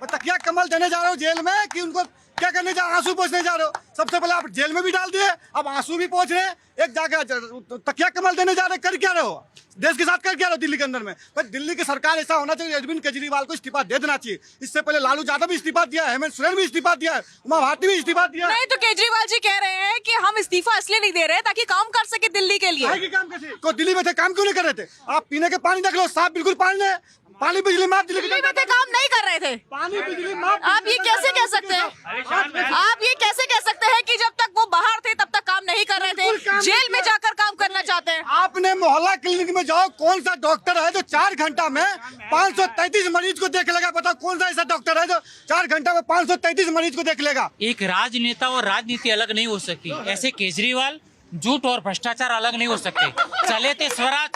तकिया कमल देने जा रहे हो जेल में कि उनको क्या करने जा, आंसू पोंछने जा रहे हो? सबसे पहले आप जेल में भी डाल दिए, अब आंसू भी पोंछ रहे हैं, एक जाकर तकिया कमल देने जा रहे, कर क्या रहे हो? देश के साथ कर क्या रहे हो दिल्ली के अंदर में? पर दिल्ली की सरकार ऐसा होना चाहिए, अरविंद केजरीवाल को इस्तीफा दे देना चाहिए। इससे पहले लालू यादव भी इस्तीफा दिया है, हेमंत सोरेन भी इस्तीफा दिया है, उमा भारती भी इस्तीफा दिया है। नहीं तो केजरीवाल जी कह रहे हैं कि हम इस्तीफा इसलिए नहीं दे रहे ताकि काम कर सके दिल्ली के लिए। काम कैसे? को दिल्ली में थे, काम क्यों नहीं कर रहे थे? आप पीने के पानी देख लो, साफ बिल्कुल पानी है, पानी बिजली माफ। दिल्ली में थे, काम नहीं कर रहे थे, पानी बिजली माफ। आप ये कैसे कह सकते हैं? आप ये कैसे कह सकते हैं कि जब तक वो बाहर थे तब तक काम नहीं कर रहे थे, जेल में जाकर काम करना चाहते हैं? आपने मोहल्ला क्लिनिक में जाओ, कौन सा डॉक्टर है जो 4 घंटा में 533 मरीज को देख लेगा? बताओ कौन सा ऐसा डॉक्टर है जो 4 घंटा में 533 मरीज को देख लेगा? एक राजनेता और राजनीति अलग नहीं हो सकती। ऐसे केजरीवाल झूठ और भ्रष्टाचार अलग नहीं हो सकते। चले थे स्वराज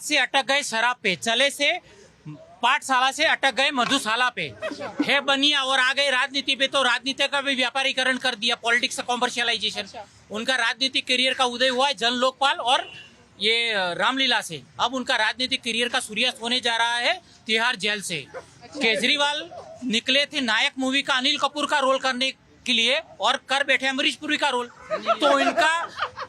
से अटक गए शराब पे, चले से पाठशाला से अटक गए मधुशाला पे, है बनिया और आ गए राजनीति पे। तो राजनीति का भी व्यापारीकरण कर दिया, पॉलिटिक्स का कॉमर्शियलाइजेशन। उनका राजनीतिक करियर का उदय हुआ है जन लोकपाल और ये रामलीला से। अब उनका राजनीतिक करियर का सूर्यास्त होने जा रहा है तिहाड़ जेल से। केजरीवाल निकले थे नायक मूवी का अनिल कपूर का रोल करने के लिए और कर बैठे अमरीश पुरी का रोल। तो इनका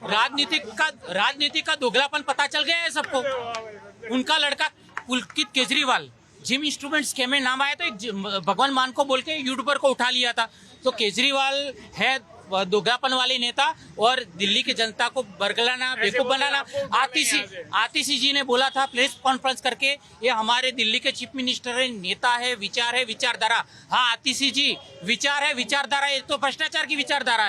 राजनीति का दोगलापन पता चल गया है सबको। उनका लड़का पुलकित केजरीवाल जिम इंस्ट्रूमेंट स्कैम में नाम आया तो एक भगवान मान को बोल के यूट्यूबर को उठा लिया था। तो केजरीवाल है दोगलापन वाले नेता और दिल्ली की जनता को बरगलाना, बेवकूफ बनाना। आतिशी जी ने बोला था प्रेस कॉन्फ्रेंस करके, ये हमारे दिल्ली के चीफ मिनिस्टर है, नेता है, विचार है, विचारधारा। हाँ आतिशी जी, विचार है, विचारधारा, ये तो भ्रष्टाचार की विचारधारा है।